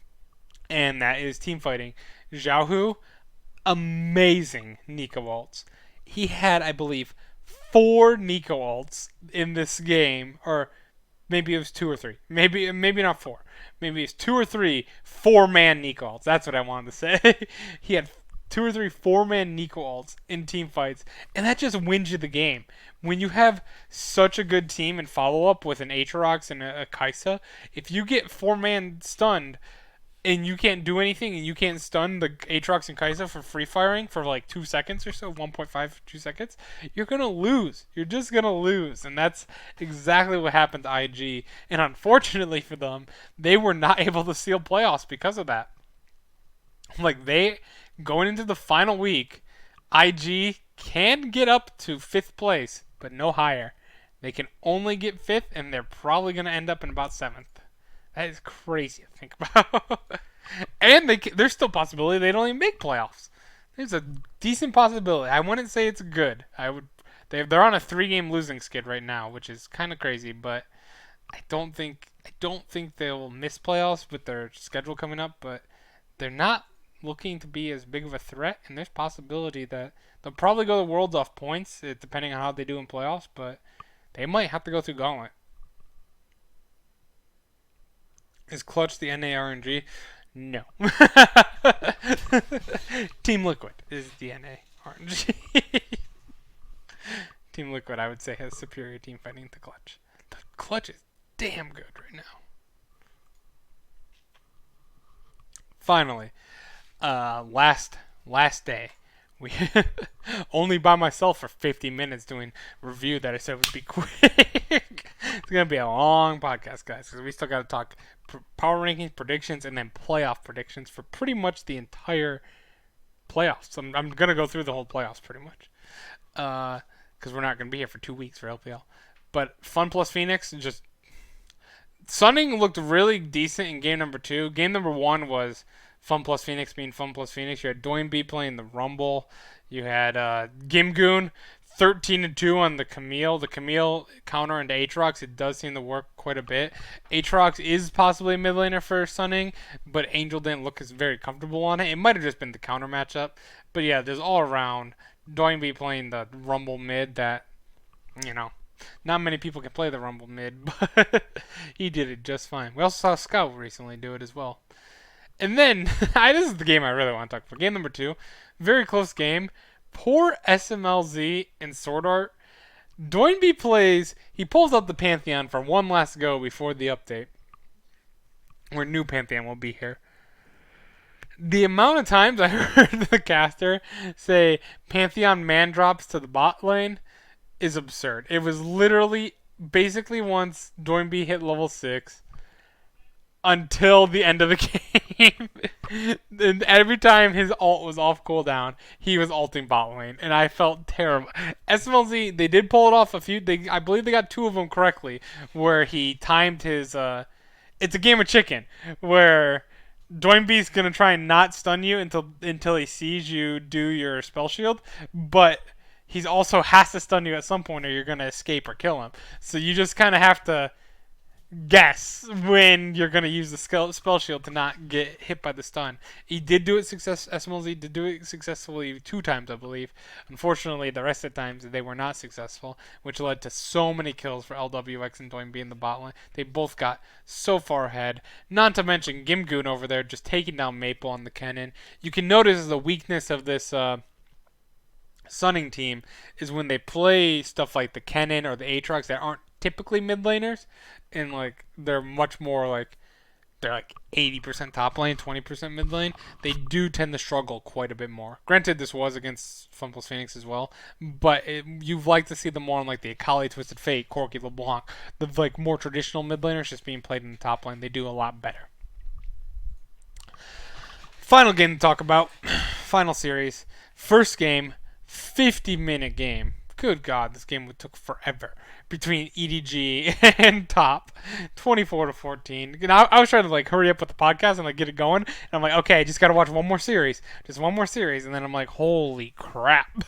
and that is team fighting. Xiaohu, amazing Nico ults. He had, I believe, 4 Nico ults in this game, or maybe it was 2 or 3. Maybe not 4. Maybe it's 2 or 3 4-man Nico ults. That's what I wanted to say. He had 2 or 3 4-man Nico ults in team fights, and that just wins you the game. When you have such a good team and follow up with an Aatrox and a Kai'Sa, if you get 4-man stunned and you can't do anything, and you can't stun the Aatrox and Kai'Sa for free firing for like 2 seconds or so, 1.5 2 seconds, you're gonna lose. You're just gonna lose, and that's exactly what happened to IG. And unfortunately for them, they were not able to seal playoffs because of that. Like, they going into the final week, IG can get up to 5th place, but no higher. They can only get 5th, and they're probably gonna end up in about 7th. That is crazy to think about. And there's still a possibility they don't even make playoffs. There's a decent possibility. I wouldn't say it's good. They're on a 3-game losing skid right now, which is kind of crazy. But I don't think they'll miss playoffs with their schedule coming up. But they're not looking to be as big of a threat, and there's possibility that they'll probably go the Worlds off points, depending on how they do in playoffs. But they might have to go through Gauntlet. Is Clutch the NA RNG? No. Team Liquid is the NA RNG. Team Liquid, I would say, has superior team fighting to Clutch. The Clutch is damn good right now. Finally, last day. We only by myself for 50 minutes doing review that I said would be quick. It's gonna be a long podcast, guys, because we still got to talk power rankings, predictions, and then playoff predictions for pretty much the entire playoffs. I'm gonna go through the whole playoffs pretty much, because we're not gonna be here for 2 weeks for LPL. But Fun plus Phoenix, just Sunning looked really decent in game number 2. Game number 1 was Fun plus Phoenix being Fun plus Phoenix. You had Doinby playing the Rumble. You had Gimgoon 13-2 on the Camille. The Camille counter into Aatrox, it does seem to work quite a bit. Aatrox is possibly a mid laner for Sunning, but Angel didn't look as very comfortable on it. It might have just been the counter matchup. But yeah, there's all around Doinby playing the Rumble mid that, you know, not many people can play the Rumble mid, but he did it just fine. We also saw Scout recently do it as well. And then, this is the game I really want to talk about. Game number 2, very close game. Poor SMLZ in Sword Art. Doinby plays, he pulls out the Pantheon for one last go before the update, where new Pantheon will be here. The amount of times I heard the caster say Pantheon man drops to the bot lane is absurd. It was literally basically once Doinby hit level 6 until the end of the game. And every time his ult was off cooldown, he was ulting bot lane, and I felt terrible. SMLZ, they did pull it off a few. I believe they got 2 of them correctly, where he timed his. It's a game of chicken, where Doinby's gonna try and not stun you until he sees you do your spell shield, but he's also has to stun you at some point, or you're gonna escape or kill him. So you just kind of have to guess when you're going to use the spell shield to not get hit by the stun. He did do it SMLZ did do it successfully 2 times, I believe. Unfortunately, the rest of the times they were not successful, which led to so many kills for LWX and Doinby in the bot lane. They both got so far ahead. Not to mention Gimgoon over there just taking down Maple on the Kennen. You can notice the weakness of this Sunning team is when they play stuff like the Kennen or the Aatrox that aren't typically mid laners, and like they're much more like they're like 80% top lane, 20% mid lane. They do tend to struggle quite a bit more. Granted, this was against Funplus Phoenix as well, but you'd like to see them more on like the Akali, Twisted Fate, Corki, LeBlanc, the like more traditional mid laners just being played in the top lane. They do a lot better. Final game to talk about. Final series. First game, 50-minute game. Good God, this game took forever between EDG and Top, 24-14. And I was trying to like hurry up with the podcast and like get it going. And I'm like, okay, I just gotta watch one more series, just one more series, and then I'm like, holy crap!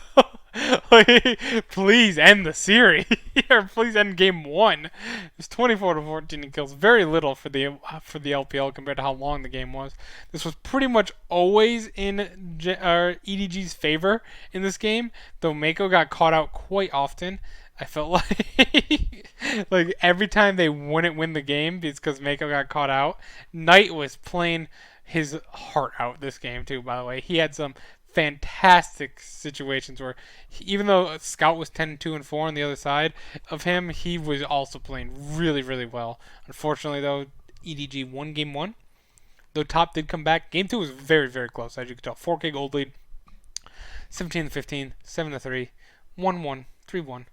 Like, please end the series, or please end game 1. It's 24-14 in kills, very little for the LPL compared to how long the game was. This was pretty much always in EDG's favor in this game, though Mako got caught out quite often. I felt like every time they wouldn't win the game because Mako got caught out. Knight was playing his heart out this game too, by the way. He had some fantastic situations where even though Scout was 10-2 and 4 on the other side of him, he was also playing really, really well. Unfortunately though, EDG won game 1. Though Top did come back. Game 2 was very, very close, as you can tell. 4K gold lead. 17-15, 7-3, 1-1, 3-1.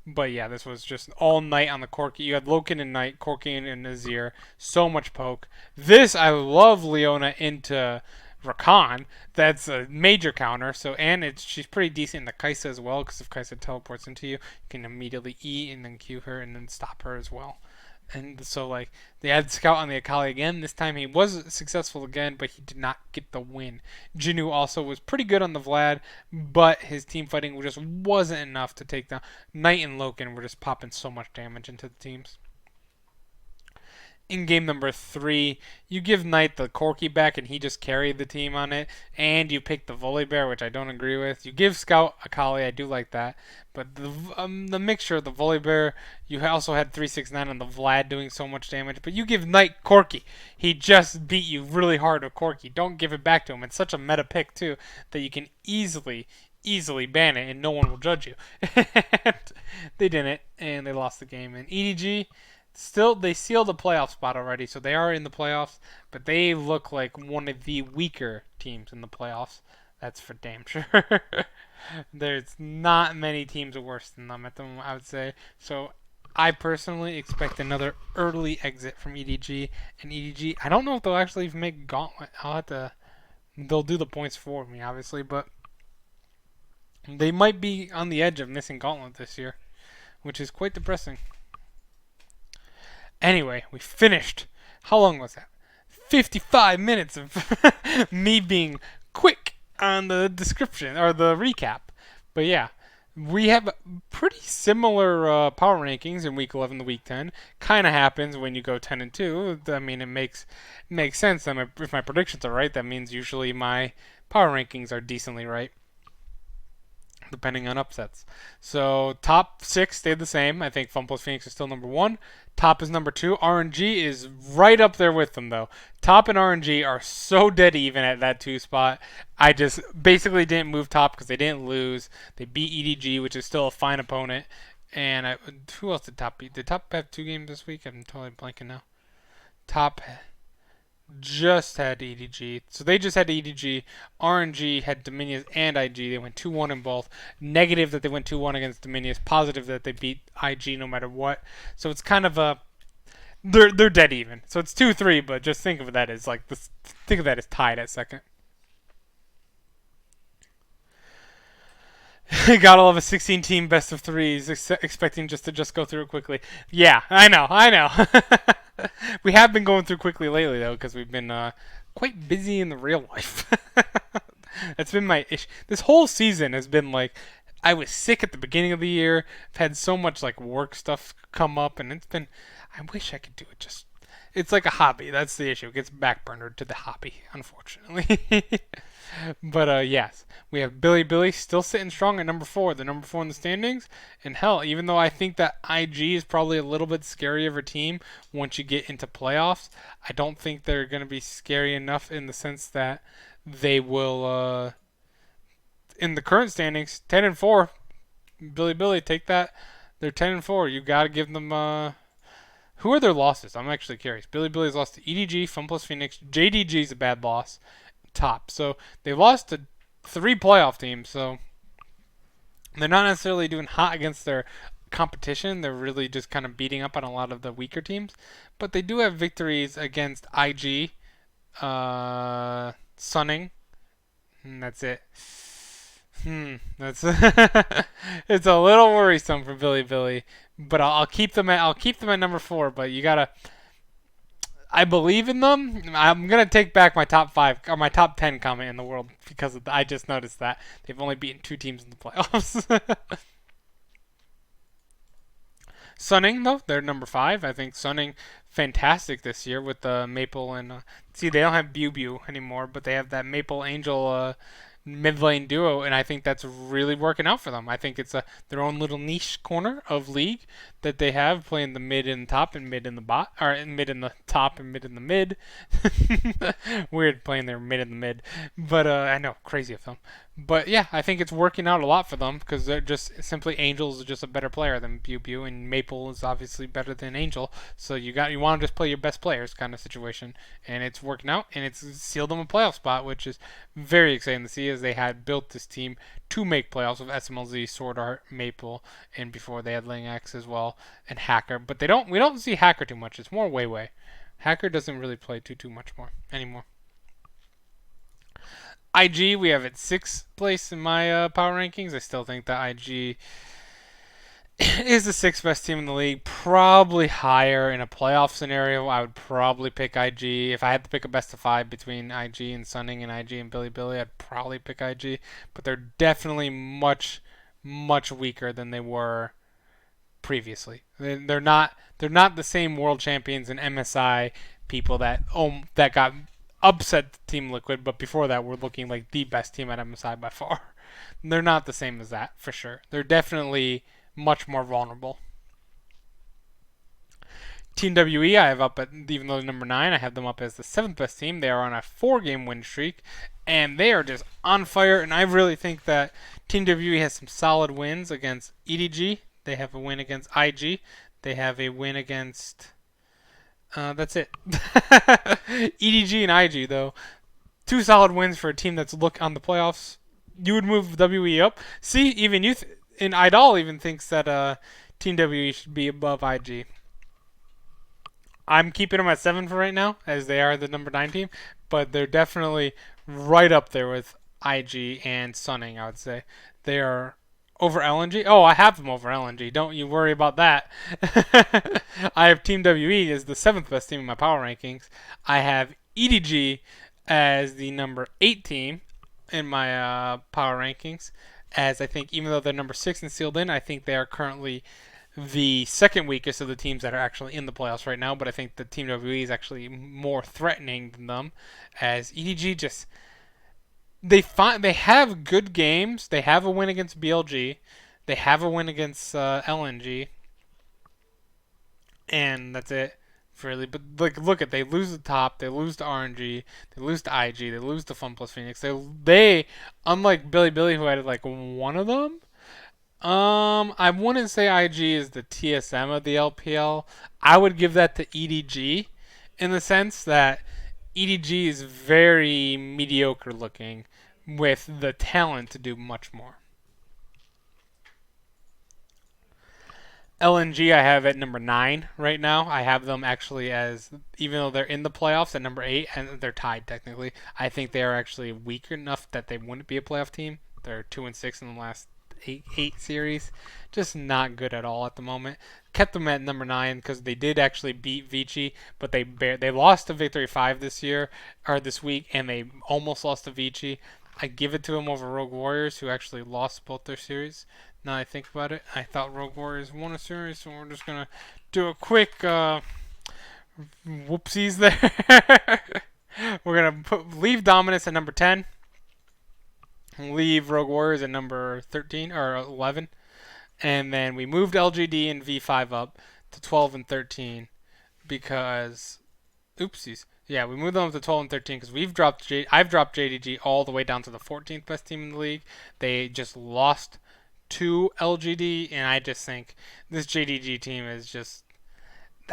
But yeah, this was just all Knight on the Corki. You had Loken and Knight, Corki and Nazir. So much poke. This, I love Leona into Rakan. That's a major counter. So, and she's pretty decent in the Kai'Sa as well, because if Kai'Sa teleports into you, you can immediately E and then Q her and then stop her as well. And so, like, they had Scout on the Akali again. This time he was successful again, but he did not get the win. Jinnu also was pretty good on the Vlad, but his team fighting just wasn't enough to take down. Knight and Loken were just popping so much damage into the teams. In game number 3, you give Knight the Corki back and he just carried the team on it, and you pick the Volibear, which I don't agree with. You give Scout Akali, I do like that, but the mixture of the Volibear, you also had 369 on the Vlad doing so much damage, but you give Knight Corki. He just beat you really hard with Corki. Don't give it back to him. It's such a meta pick too that you can easily ban it and no one will judge you. And they didn't, and they lost the game. And EDG, still, they sealed a playoff spot already, so they are in the playoffs, but they look like one of the weaker teams in the playoffs. That's for damn sure. There's not many teams worse than them at the moment, I would say. So I personally expect another early exit from EDG. And EDG, I don't know if they'll actually make Gauntlet. They'll do the points for me, obviously, but they might be on the edge of missing Gauntlet this year, which is quite depressing. Anyway, we finished. How long was that? 55 minutes of me being quick on the description or the recap. But yeah, We have pretty similar power rankings in week 11 to week 10. Kind of happens when you go 10 and 2. I mean, it makes sense. That if my predictions are right, that means usually my power rankings are decently right, depending on upsets. So top six stayed the same. I think Fun Plus Phoenix is still number one. Top is number two. RNG is right up there with them though. Top and RNG are so dead even at that two spot. I just basically didn't move top because they didn't lose. They beat EDG, which is still a fine opponent. And who else did top beat? Did top have two games this week? I'm totally blanking now. Top just had EDG. So they just had EDG. RNG had Dominions and IG. They went 2-1 in both. Negative that they went 2-1 against Dominions. Positive that they beat IG no matter what. So it's kind of a they're dead even. So it's 2-3, but just think of that as like this. Think of that as tied at second. Gotta love a 16-team best of threes, expecting just to go through it quickly. Yeah, I know. We have been going through quickly lately though, because we've been quite busy in the real life. That's been my issue. This whole season has been like, I was sick at the beginning of the year. I've had so much like work stuff come up, and it's been. I wish I could do it just. It's like a hobby. That's the issue. It gets backburnered to the hobby, unfortunately. But yes, we have Billy still sitting strong at number four. The number four in the standings. And hell, even though I think that IG is probably a little bit scary of a team once you get into playoffs, I don't think they're going to be scary enough in the sense that they will. In the current standings, 10-4. Billy, take that. They're 10-4. You got to give them. Who are their losses? I'm actually curious. Billy's lost to EDG, Fun Plus Phoenix. JDG's a bad loss. Top. So they lost to three playoff teams. So they're not necessarily doing hot against their competition. They're really just kind of beating up on a lot of the weaker teams. But they do have victories against IG, Sunning, and that's it. That's it's a little worrisome for Billy, but I'll keep them at number four. But you gotta, I believe in them. I'm gonna take back my top five or my top 10 comment in the world because I just noticed that they've only beaten two teams in the playoffs. Sunning though, they're number five. I think Sunning fantastic this year with the Maple and see they don't have Bew anymore, but they have that Maple Angel mid lane duo, and I think that's really working out for them. I think it's their own little niche corner of league that they have, playing the mid and top and mid in the bot, or mid in the top and mid in the mid. Weird playing their mid in the mid, but I know, crazy of them. But yeah, I think it's working out a lot for them because they're just simply Angel's just a better player than Bew, and Maple is obviously better than Angel. So you want to just play your best players kind of situation, and it's working out, and it's sealed them a playoff spot, which is very exciting to see as they had built this team to make playoffs with SMLZ, Sword Art, Maple, and before they had Ling X as well and Hacker. But we don't see Hacker too much. It's more Weiwei. Hacker doesn't really play too much more anymore. IG, we have at sixth place in my power rankings. I still think that IG is the sixth best team in the league. Probably higher in a playoff scenario. I would probably pick IG. If I had to pick a best of five between IG and Sunning and IG and Billy, I'd probably pick IG. But they're definitely much weaker than they were previously. They're not the same world champions and MSI people that got upset Team Liquid, but before that were looking like the best team at MSI by far. They're not the same as that for sure. They're definitely much more vulnerable. Team WE, I have up at, even though they're number 9, I have them up as the 7th best team. They are on a 4-game win streak, and they are just on fire. And I really think that Team WE has some solid wins against EDG. They have a win against IG. They have a win against. That's it. EDG and IG, though. 2 solid wins for a team that's look on the playoffs. You would move WE up. See, even you and Idol even thinks that Team WE should be above IG. I'm keeping them at 7 for right now, as they are the number 9 team, but they're definitely right up there with IG and Sunning, I would say. They are over LNG. Oh, I have them over LNG. Don't you worry about that. I have Team WE as the 7th best team in my power rankings. I have EDG as the number 8 team in my power rankings. as I think even though they're number 6 and sealed in, I think they are currently the second weakest of the teams that are actually in the playoffs right now. But I think the Team WWE is actually more threatening than them, as EDG just they have good games. They have a win against BLG, they have a win against LNG, and that's it. Really, but like, look at they lose the top, they lose to RNG, they lose to IG, they lose to Fun Plus Phoenix. They unlike Billy who had like one of them. I wouldn't say IG is the TSM of the LPL. I would give that to EDG, in the sense that EDG is very mediocre looking, with the talent to do much more. LNG I have at number 9 right now. I have them actually as, even though they're in the playoffs, at number 8, and they're tied technically. I think they are actually weak enough that they wouldn't be a playoff team. They're 2-6 in the last eight series, just not good at all at the moment. Kept them at number 9 because they did actually beat Vici, but they lost to Victory 5 this year or this week, and they almost lost to Vici. I give it to them over Rogue Warriors, who actually lost both their series. Now I think about it, I thought Rogue Warriors won a series, so we're just gonna do a quick whoopsies there. We're gonna leave Dominus at number 10, leave Rogue Warriors at number 13 or 11, and then we moved LGD and V5 up to 12 and 13 because oopsies. Yeah, we moved them up to 12 and 13 because I've dropped JDG all the way down to the 14th best team in the league. They just lost to LGD, and I just think this JDG team is just,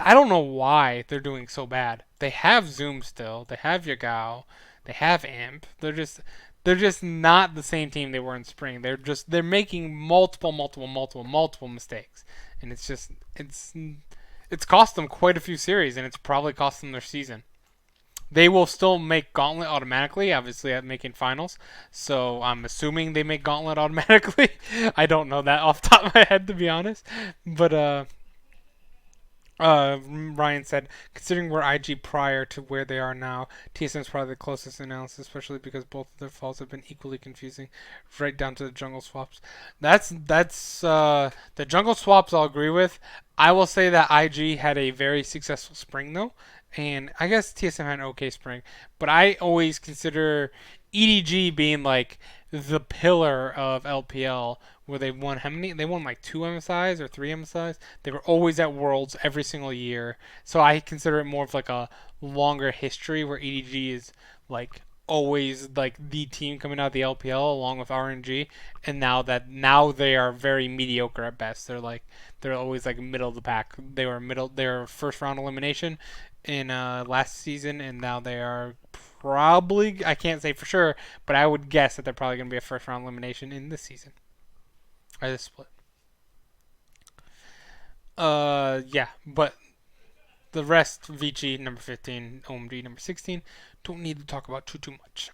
I don't know why they're doing so bad. They have Zoom still, they have Yagao, they have Imp. They're just not the same team they were in spring. They're making multiple mistakes, and it's cost them quite a few series, and it's probably cost them their season. They will still make Gauntlet automatically, obviously at making finals. So I'm assuming they make Gauntlet automatically. I don't know that off the top of my head, to be honest. But Ryan said, considering where IG prior to where they are now, TSM is probably the closest analysis, especially because both of their falls have been equally confusing, right down to the jungle swaps. That's the jungle swaps I'll agree with. I will say that IG had a very successful spring though, and I guess TSM had an okay spring, but I always consider EDG being like the pillar of LPL, where they won how many? They won like 2 MSIs or 3 MSIs. They were always at Worlds every single year, so I consider it more of like a longer history where EDG is like always like the team coming out of the LPL along with RNG, and now they are very mediocre at best. They're always like middle of the pack. They were first round elimination in last season, and now they are probably, I can't say for sure, but I would guess that they're probably going to be a first round elimination in this season or this split. Yeah, but the rest, Vici number 15, OMG number 16, don't need to talk about too much.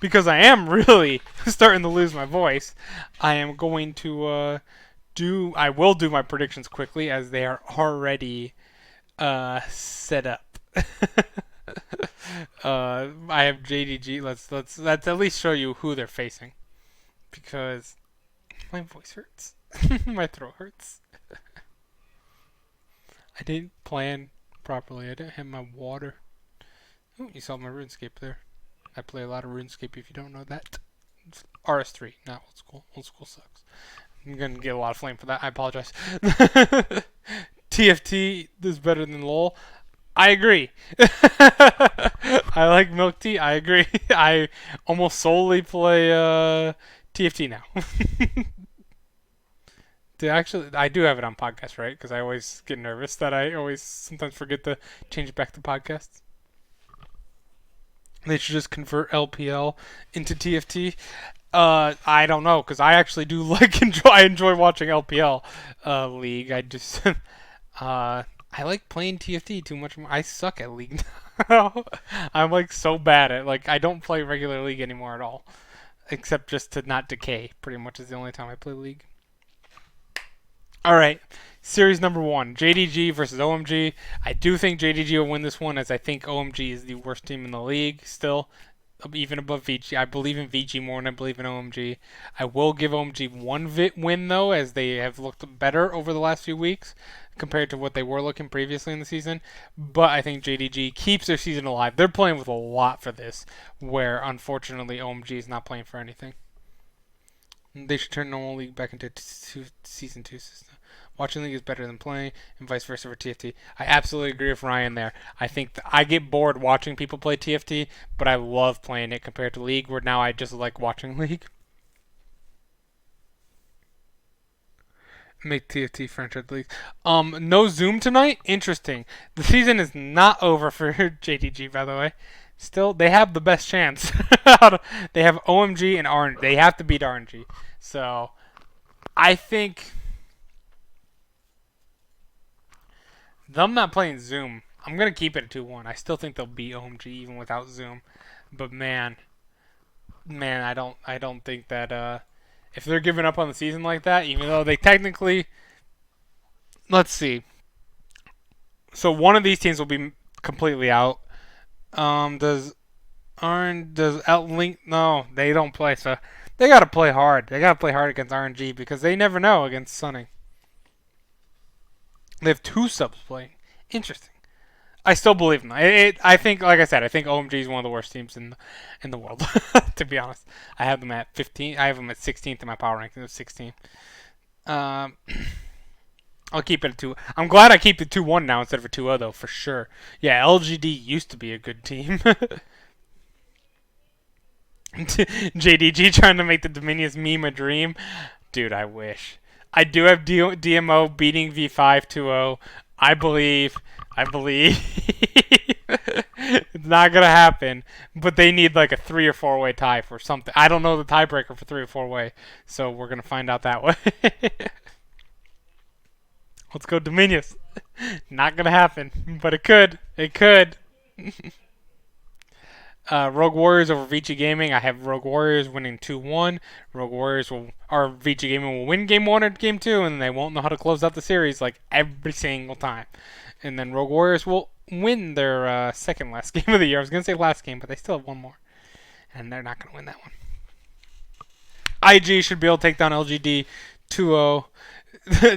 Because I am really starting to lose my voice, I am going to I will do my predictions quickly as they are already set up. I have JDG. Let's at least show you who they're facing, because my voice hurts. My throat hurts. I didn't plan properly. I didn't have my water. Oh, you saw my RuneScape there. I play a lot of RuneScape if you don't know that. It's RS3, not old school. Old school sucks. I'm gonna get a lot of flame for that. I apologize. TFT is better than LOL. I agree. I like milk tea. I agree. I almost solely play TFT now. I do have it on podcast, right? Because I always get nervous that I always sometimes forget to change it back to podcasts. They should just convert LPL into TFT. I don't know, because I actually do I enjoy watching LPL League. I just I like playing TFT too much more. I suck at League now. I'm like so bad at, like, I don't play regular League anymore at all, except just to not decay. Pretty much is the only time I play League. All right, series number 1, JDG versus OMG. I do think JDG will win this one, as I think OMG is the worst team in the league still. even above Vici. I believe in Vici more than I believe in OMG. I will give OMG one win though, as they have looked better over the last few weeks compared to what they were looking previously in the season. But I think JDG keeps their season alive. They're playing with a lot for this, where unfortunately OMG is not playing for anything. They should turn normal league back into season 2 system. Watching league is better than playing, and vice versa for TFT. I absolutely agree with Ryan there. I think I get bored watching people play TFT, but I love playing it compared to league, where now I just like watching league. Make TFT franchise leagues. No Zoom tonight. Interesting. The season is not over for JTG, by the way. Still, they have the best chance. They have OMG and RNG. They have to beat RNG. So, I think them not playing Zoom. I'm gonna keep it at 2-1. I still think they'll beat OMG even without Zoom. But man, I don't think that if they're giving up on the season like that, even though they technically, let's see. So one of these teams will be completely out. Does Link? No, they don't play. So they gotta play hard. They gotta play hard against RNG because they never know against Sunning. They have 2 subs playing. Interesting. I still believe in them. I think, like I said, I think OMG is one of the worst teams in the world. To be honest, I have them at 15. I have them at 16th in my power ranking of 16. I'll keep it at 2. I'm glad I keep the 2-1 now instead of a 2-0 though, for sure. Yeah, LGD used to be a good team. JDG trying to make the Dominions meme a dream. Dude, I wish. I do have DMO beating V5 2-0. I believe. It's not going to happen. But they need like a 3 or 4 way tie for something. I don't know the tiebreaker for 3 or 4 way. So we're going to find out that way. Let's go Dominions. Not going to happen. But it could. It could. Rogue Warriors over Vici Gaming. I have Rogue Warriors winning 2-1. Rogue Warriors or Vici Gaming will win game 1 or game 2, and they won't know how to close out the series like every single time. And then Rogue Warriors will win their second last game of the year. I was gonna say last game, but they still have one more, and they're not gonna win that one. IG should be able to take down LGD 2-0.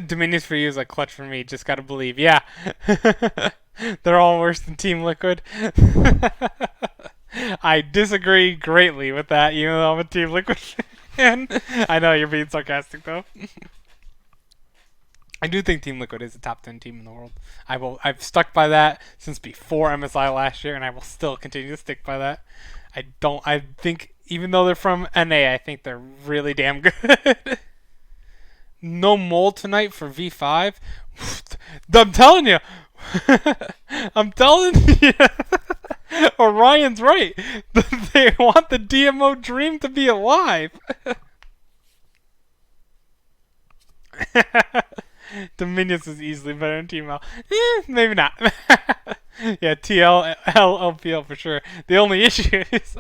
Dominions for you is like clutch for me. Just gotta believe. Yeah. They're all worse than Team Liquid. I disagree greatly with that, even though I'm a Team Liquid fan. I know you're being sarcastic, though. I do think Team Liquid is a top 10 team in the world. I've stuck by that since before MSI last year, and I will still continue to stick by that. I think, even though they're from NA, I think they're really damn good. No mole tonight for V5. I'm telling you. I'm telling you. Orion's right. They want the DMO dream to be alive. Dominions is easily better than Team L. Maybe not. Yeah, TL, LPL for sure. The only issue is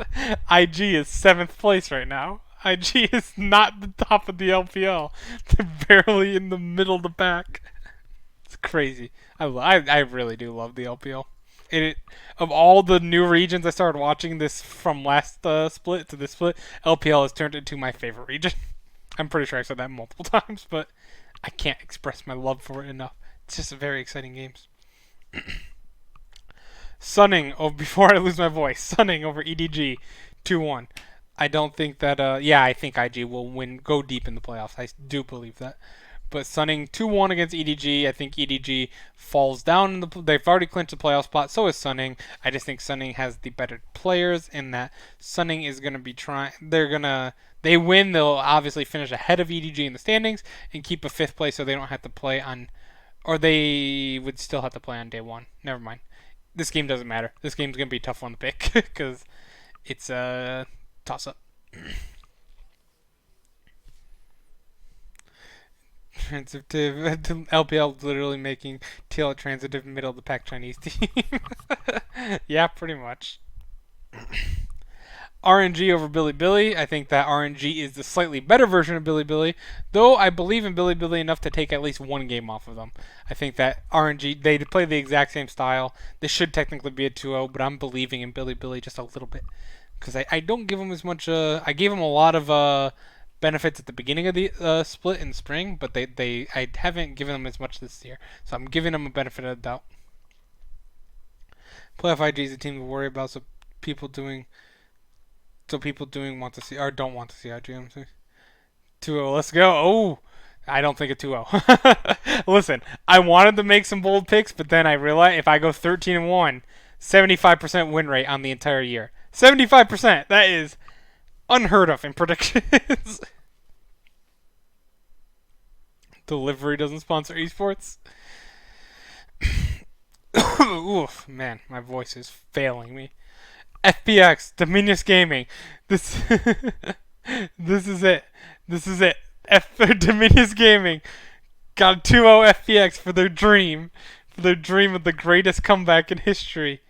IG is 7th place right now. IG is not the top of the LPL. They're barely in the middle of the pack. It's crazy. I really do love the LPL. Of all the new regions I started watching this from last split to this split, LPL has turned into my favorite region. I'm pretty sure I said that multiple times, but I can't express my love for it enough. It's just very exciting games. Sunning, before I lose my voice, Sunning over EDG 2-1. I don't think that, I think IG will go deep in the playoffs. I do believe that. But Sunning 2-1 against EDG. I think EDG falls down. They've already clinched the playoff spot. So is Sunning. I just think Sunning has the better players in that Sunning is going to be trying. They win. They'll obviously finish ahead of EDG in the standings and keep a 5th place so they don't have to play on. Or they would still have to play on day 1. Never mind. This game doesn't matter. This game's going to be a tough one to pick because it's a toss-up. Transitive LPL literally making TL a transitive middle of the pack Chinese team. Yeah, pretty much. RNG over Billy. I think that RNG is the slightly better version of Billy, though I believe in Billy enough to take at least 1 game off of them. I think that RNG, they play the exact same style. This should technically be a 2-0, but I'm believing in Billy just a little bit. because I don't give them as much. I gave them a lot of benefits at the beginning of the split in spring, but I haven't given them as much this year. So I'm giving them a benefit of the doubt. Playoff IG is a team to worry about, people doing want to see or don't want to see IG. 2-0, let's go. Oh, I don't think a 2-0. Listen, I wanted to make some bold picks, but then I realized if I go 13-1, 75% win rate on the entire year. 75%. That is unheard of in predictions. Delivery doesn't sponsor esports. Oof, man, my voice is failing me. FPX, Dominius Gaming. This this is it. This is it. Dominius Gaming got 2-0 FPX for their dream. For their dream of the greatest comeback in history.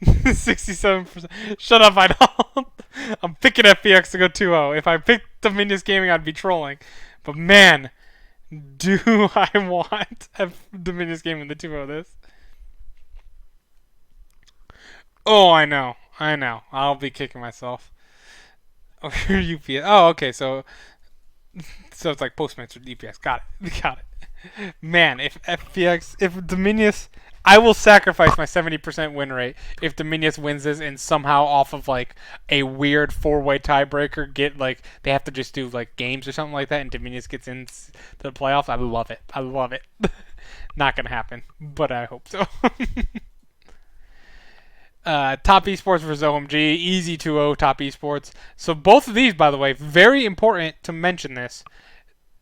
67%. Shut up, I don't. I'm picking FPX to go 2-0. If I picked Dominius Gaming, I'd be trolling. But man, do I want Dominius Gaming to 2-0 this. Oh, I know. I know. I'll be kicking myself. Oh, UPS. Oh, okay. So it's like Postmates or DPS. Got it. Got it. Man, if Dominius, I will sacrifice my 70% win rate if Dominius wins this and somehow off of like a weird 4-way tiebreaker they have to just do like games or something like that and Dominius gets into the playoffs. I love it. I love it. Not gonna happen, but I hope so. Top Esports versus OMG, easy 2-0 Top Esports. So both of these, by the way, very important to mention this.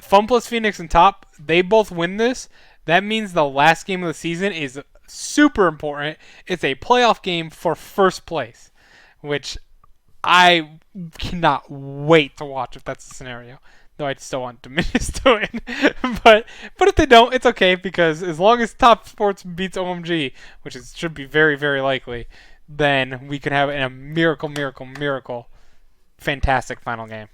Fun plus Phoenix and Top, they both win this. That means the last game of the season is super important. It's a playoff game for first place, which I cannot wait to watch if that's the scenario. Though I still want Dominius to win. but if they don't, it's okay because as long as Top Sports beats OMG, which should be very, very likely, then we can have a miracle, fantastic final game.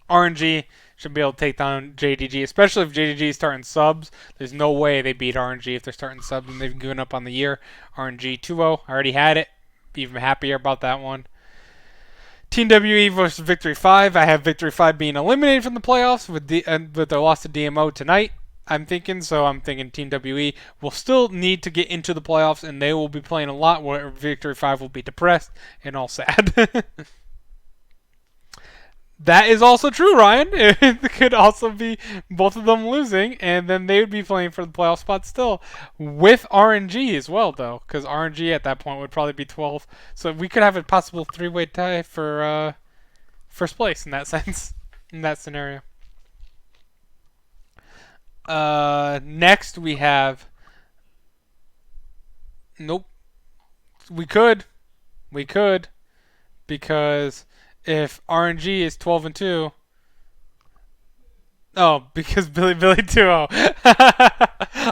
RNG should be able to take down JDG, especially if JDG is starting subs. There's no way they beat RNG if they're starting subs and they've given up on the year. RNG 2-0. I already had it. Even happier about that one. Team WE versus Victory 5. I have Victory 5 being eliminated from the playoffs with their loss to DMO tonight. I'm thinking Team WE will still need to get into the playoffs, and they will be playing a lot where Victory 5 will be depressed and all sad. That is also true, Ryan. It could also be both of them losing, and then they would be playing for the playoff spot still. With RNG as well, though, because RNG at that point would probably be 12. So we could have a possible 3-way tie for first place in that sense, in that scenario. Next we have... Nope. We could. Because... if RNG is 12-2, because Billy 2-0.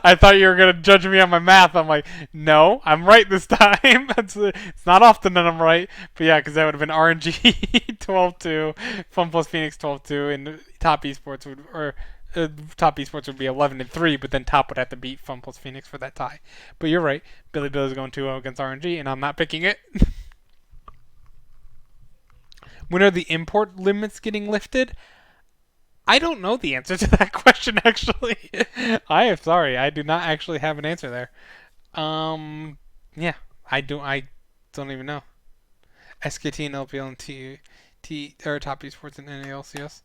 I thought you were gonna judge me on my math. I'm like, no, I'm right this time. It's not often that I'm right, but yeah, because that would have been RNG 12-2, Fun plus Phoenix 12-2, and Top Esports would be 11-3, but then Top would have to beat Fun plus Phoenix for that tie. But you're right, Billy's going 2-0 against RNG, and I'm not picking it. When are the import limits getting lifted? I don't know the answer to that question, actually. I am sorry. I do not actually have an answer there. Yeah. I don't even know. SKT and LPL and or Top Esports and NALCS.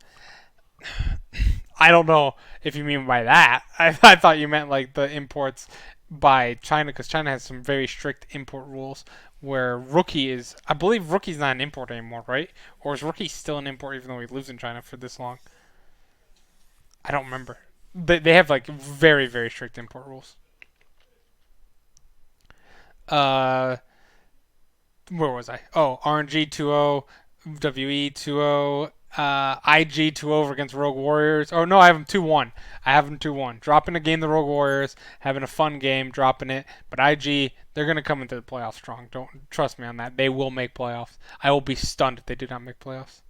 I don't know if you mean by that. I thought you meant like the imports by China, because China has some very strict import rules where Rookie is... I believe Rookie's not an import anymore, right? Or is Rookie still an import even though he lives in China for this long? I don't remember. They have like very, very strict import rules. Where was I? Oh, RNG 2-0, WE 2-0, IG 2-0 against Rogue Warriors. Oh, no, I have them 2-1. I have them 2-1. Dropping a game the Rogue Warriors, having a fun game, dropping it. But IG, they're going to come into the playoffs strong. Don't trust me on that. They will make playoffs. I will be stunned if they do not make playoffs.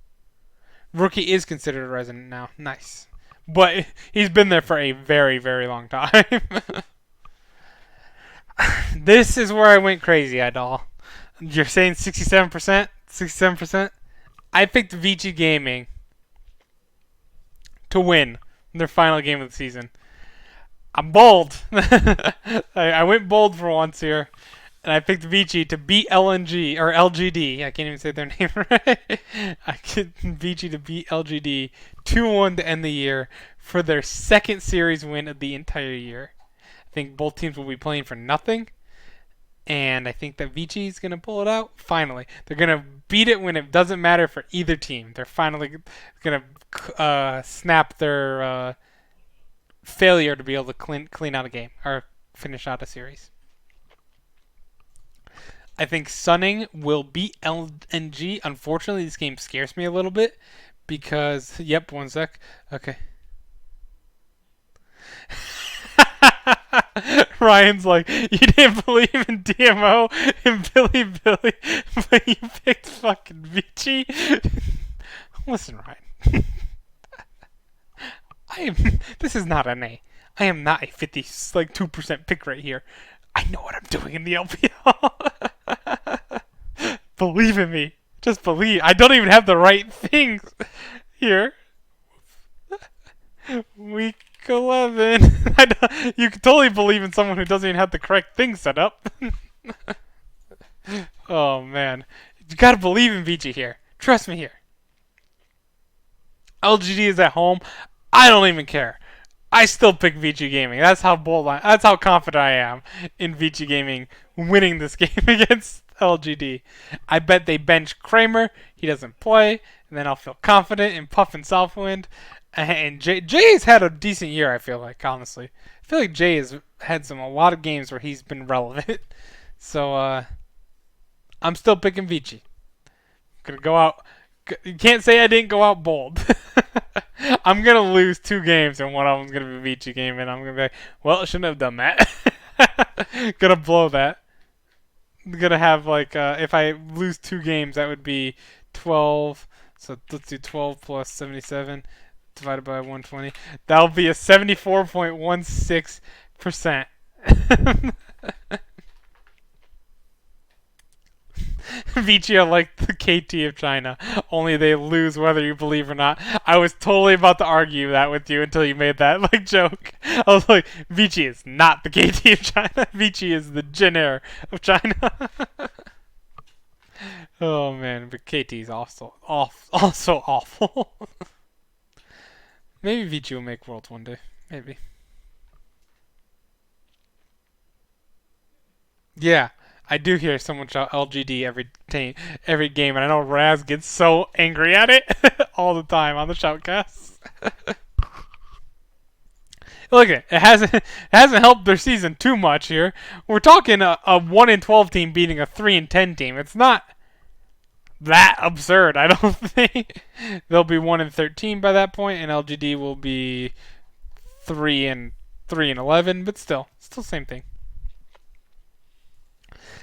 Rookie is considered a resident now. Nice. But he's been there for a very, very long time. This is where I went crazy, Idol. You're saying 67%? 67%? I picked VG Gaming to win their final game of the season. I'm bold. I went bold for once here, and I picked Vici to beat LNG or LGD. I can't even say their name right. I picked Vici to beat LGD 2-1 to end the year for their second series win of the entire year. I think both teams will be playing for nothing, and I think that Vici is going to pull it out. Finally, they're going to beat it when it doesn't matter for either team. They're finally going to snap their failure to be able to clean out a game or finish out a series. I think Sunning will beat LNG. Unfortunately, this game scares me a little bit because. Yep, one sec. Okay. Ryan's like, you didn't believe in DMO and Billy, but you picked fucking Vici. Listen, Ryan. This is not an A. I am not a 2% pick right here. I know what I'm doing in the LPL. Believe in me. Just believe. I don't even have the right things here. Week 11. You can totally believe in someone who doesn't even have the correct thing set up. Oh, man. You gotta believe in VG here. Trust me here. LGD is at home. I don't even care. I still pick VG Gaming. That's how that's how confident I am in VG Gaming winning this game against LGD. I bet they bench Kramer. He doesn't play, and then I'll feel confident in Puff and Southwind. And Jay's had a decent year. I feel like, honestly, I feel like Jay has had a lot of games where he's been relevant. So I'm still picking VG. Gonna go out. You can't say I didn't go out bold. I'm going to lose 2 games, and one of them's going to be a VG game, and I'm going to be like, well, I shouldn't have done that. Going to blow that. Going to have, if I lose 2 games, that would be 12. So let's do 12 plus 77 divided by 120. That'll be a 74.16%. Vici are like the KT of China, only they lose whether you believe or not. I was totally about to argue that with you until you made that joke. I was like, Vici is not the KT of China. Vici is the Jin Air of China. Oh man, but KT is also awful. Maybe Vici will make Worlds one day. Maybe. Yeah. I do hear someone shout LGD every game, and I know Raz gets so angry at it all the time on the shoutcasts. Look at it; hasn't helped their season too much here. We're talking a 1-12 team beating a 3-10 team. It's not that absurd, I don't think. They'll be 1-13 by that point, and LGD will be 3-11, but still same thing.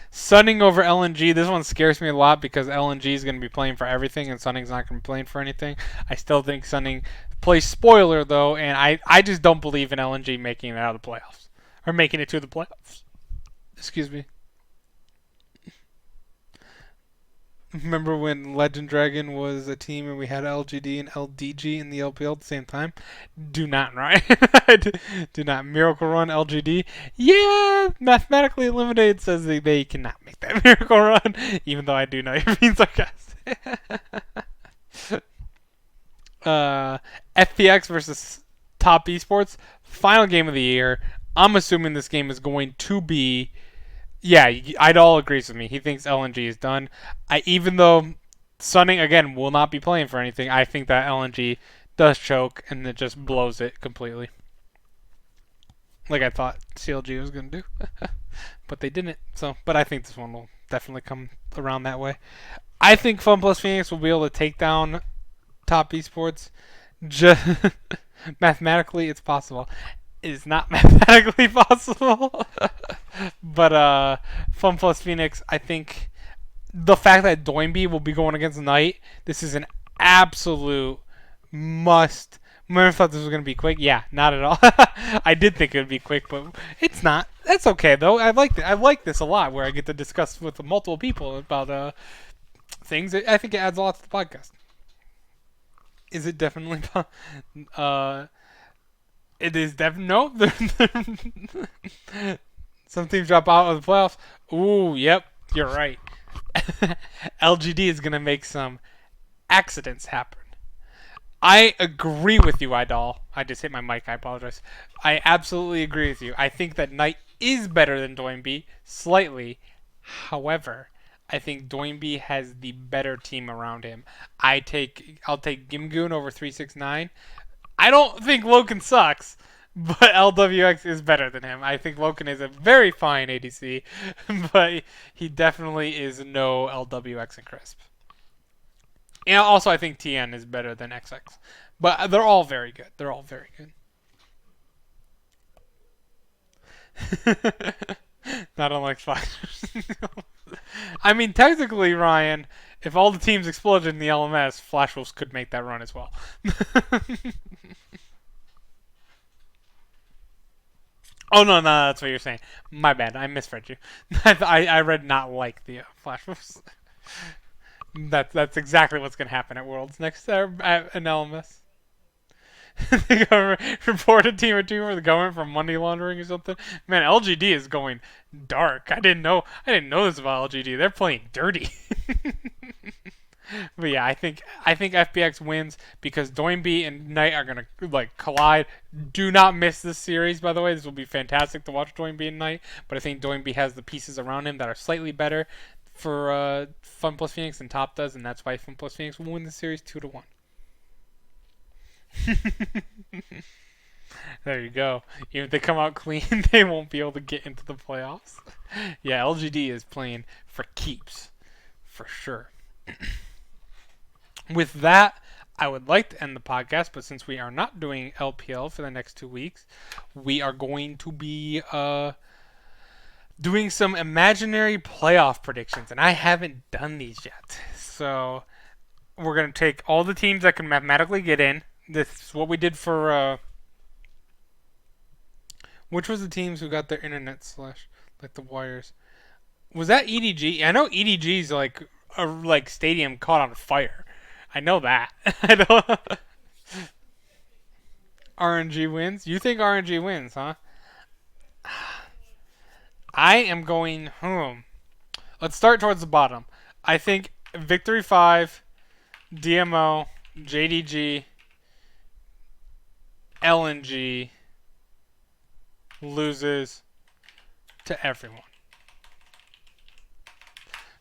Sunning over LNG. This one scares me a lot because LNG is going to be playing for everything and Sunning's not going to be playing for anything. I still think Sunning plays spoiler though, and I just don't believe in LNG making it out of the playoffs or making it to the playoffs. Excuse me. Remember when Legend Dragon was a team and we had LGD and LDG in the LPL at the same time? Do not, right? Do not. Miracle Run LGD. Yeah, mathematically eliminated says they cannot make that Miracle Run, even though I do know you're being sarcastic. FPX versus Top Esports. Final game of the year. I'm assuming this game is going to be... Yeah, Idol agrees with me. He thinks LNG is done. Even though Sunning, again, will not be playing for anything, I think that LNG does choke and it just blows it completely. Like I thought CLG was going to do. But they didn't. But I think this one will definitely come around that way. I think Fun Plus Phoenix will be able to take down Top Esports. Mathematically, it's possible. It is not mathematically possible. But Fun Plus Phoenix, I think the fact that Doinby will be going against Knight, this is an absolute must I thought this was gonna be quick. Yeah, not at all. I did think it would be quick, but it's not. That's okay though. I like this a lot, where I get to discuss with multiple people about things. I think it adds a lot to the podcast. Is it definitely? Uh, it is definitely no. Some teams drop out of the playoffs. Ooh, yep, you're right. LGD is gonna make some accidents happen. I agree with you, Idol. I just hit my mic. I apologize. I absolutely agree with you. I think that Knight is better than Doinby slightly. However, I think Doinby has the better team around him. I'll take Gimgoon over 369. I don't think Loken sucks, but LWX is better than him. I think Loken is a very fine ADC, but he definitely is no LWX and Crisp. And also, I think TN is better than XX. But they're all very good. They're all very good. Not unlike Flash. I mean, technically, Ryan, if all the teams exploded in the LMS, Flash Wolves could make that run as well. Oh, no, that's what you're saying. My bad. I misread you. I read not like the Flash Wolves. That's exactly what's going to happen at Worlds next at an LMS. The government reported team or two for the government for money laundering or something. Man, LGD is going dark. I didn't know. I didn't know this about LGD. They're playing dirty. But yeah, I think FPX wins because Doinby and Knight are gonna like collide. Do not miss this series, by the way. This will be fantastic to watch Doinby and Knight. But I think Doinby has the pieces around him that are slightly better for Fun Plus Phoenix than Top does, and that's why Fun Plus Phoenix will win the series 2-1. There you go. Even if they come out clean, they won't be able to get into the playoffs. Yeah, LGD is playing for keeps, for sure. With that, I would like to end the podcast, but since we are not doing LPL for the next 2 weeks, we are going to be doing some imaginary playoff predictions, and I haven't done these yet. So we're going to take all the teams that can mathematically get in. This is what we did for which was the teams who got their internet slash like the wires. Was that EDG? I know EDG's like a like stadium caught on fire. I know that. I know. RNG wins. You think RNG wins, huh? I am going home. Let's start towards the bottom. I think Victory 5, DMO, JDG, LNG loses to everyone.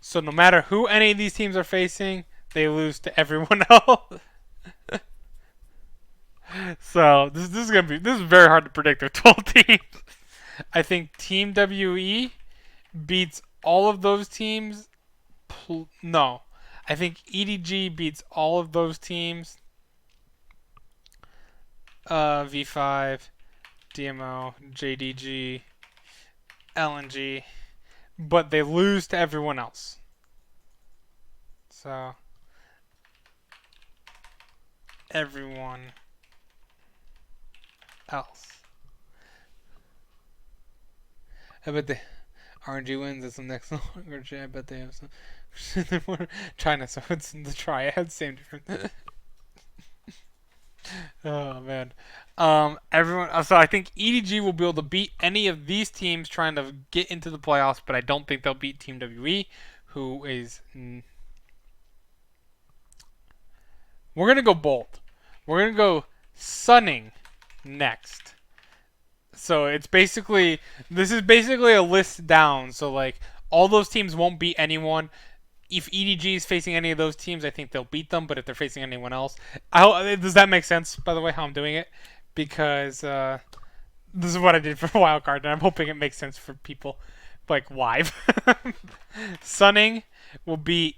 So no matter who any of these teams are facing, they lose to everyone else. So this is very hard to predict with 12 teams. I think Team WE beats all of those teams. No, I think EDG beats all of those teams. V5, DMO, JDG, LNG, but they lose to everyone else. So everyone else. I bet the RNG wins. That's the next one. I bet they have some. China, so it's the triad. Same difference. Oh man. Everyone. So I think EDG will be able to beat any of these teams trying to get into the playoffs, but I don't think they'll beat Team WE, who is. We're gonna go bold. We're gonna go Sunning next. So it's basically this is basically a list down. So like all those teams won't beat anyone. If EDG is facing any of those teams, I think they'll beat them. But if they're facing anyone else, does that make sense? By the way, how I'm doing it, because this is what I did for Wildcard, and I'm hoping it makes sense for people like live. Sunning will beat,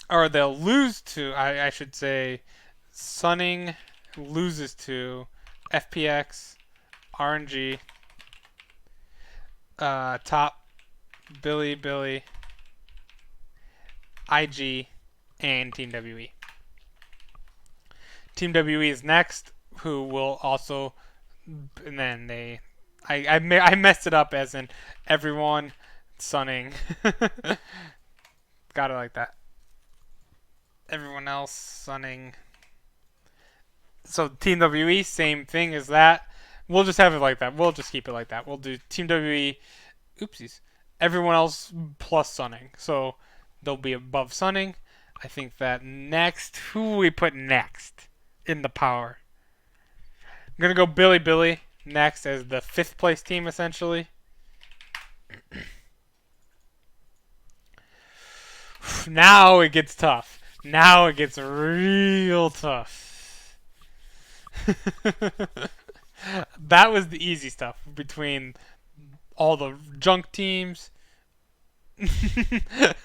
or they'll lose to. I should say, Sunning loses to FPX, RNG, Top, Billy, IG, and Team WE. Team WE is next, who will also, and then I messed it up as in everyone sunning. Got it like that. Everyone else sunning. So Team WE, same thing as that. We'll just have it like that. We'll just keep it like that. We'll do Team WE, oopsies, everyone else plus sunning. So they'll be above sunning. I think that next, who will we put next in the power? I'm going to go Billy next as the 5th place team, essentially. Now it gets tough. Now it gets real tough. That was the easy stuff between all the junk teams.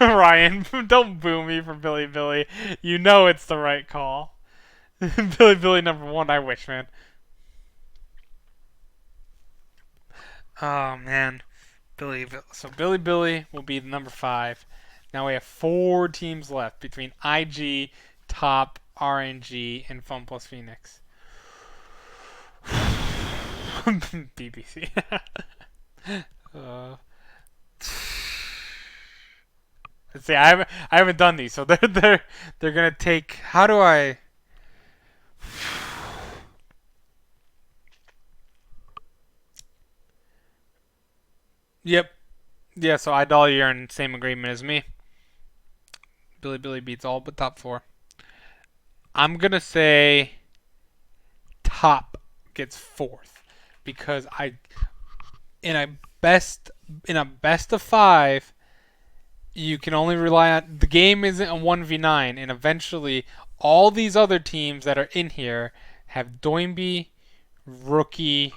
Ryan, don't boo me for Billy. You know it's the right call. Billy number 1, I wish, man. Oh, man. So Billy will be number 5. Now we have 4 teams left between IG, Top, RNG, and Fun Plus Phoenix. BBC. Let's see. I haven't done these, so they're gonna take. How do I? Yep. Yeah. So Idol, you're in same agreement as me. Billy beats all but top 4. I'm gonna say Top gets 4th because in a best of 5, you can only rely on the game isn't a 1v9, and eventually all these other teams that are in here have Doinby, Rookie,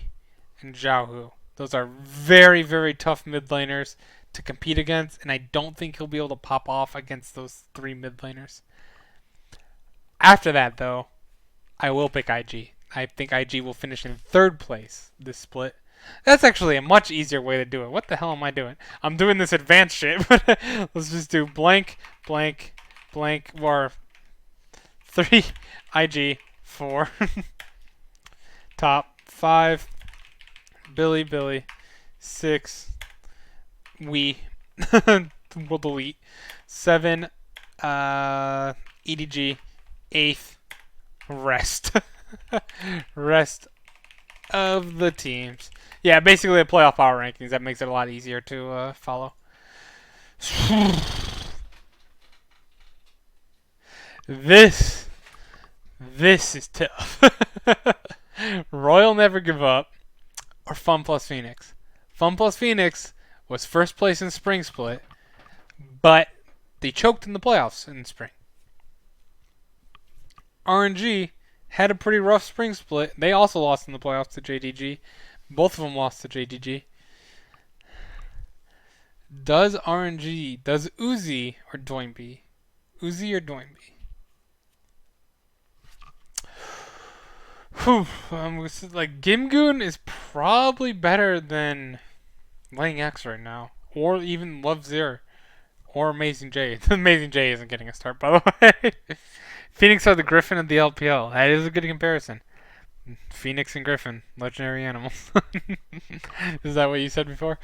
and Xiaohu. Those are very, very tough mid laners to compete against, and I don't think he'll be able to pop off against those 3 mid laners. After that, though, I will pick IG. I think IG will finish in 3rd place this split. That's actually a much easier way to do it. What the hell am I doing? I'm doing this advanced shit, but let's just do blank, or 3 IG, 4 Top, 5 Billy, 6 we we'll delete, 7 EDG, 8th rest. Rest of the teams. Yeah, basically the playoff power rankings. That makes it a lot easier to follow. This is tough. Royal Never Give Up or Fun Plus Phoenix. Fun Plus Phoenix was 1st place in Spring Split, but they choked in the playoffs in Spring. RNG had a pretty rough Spring Split. They also lost in the playoffs to JDG. Both of them lost to JDG. Does Uzi or Doinby? Uzi or Doinby? Like Gimgoon is probably better than Lang X right now, or even Love Zero, or Amazing J. Amazing J isn't getting a start, by the way. Phoenix are the Griffin of the LPL. That is a good comparison. Phoenix and Griffin, legendary animals. Is that what you said before?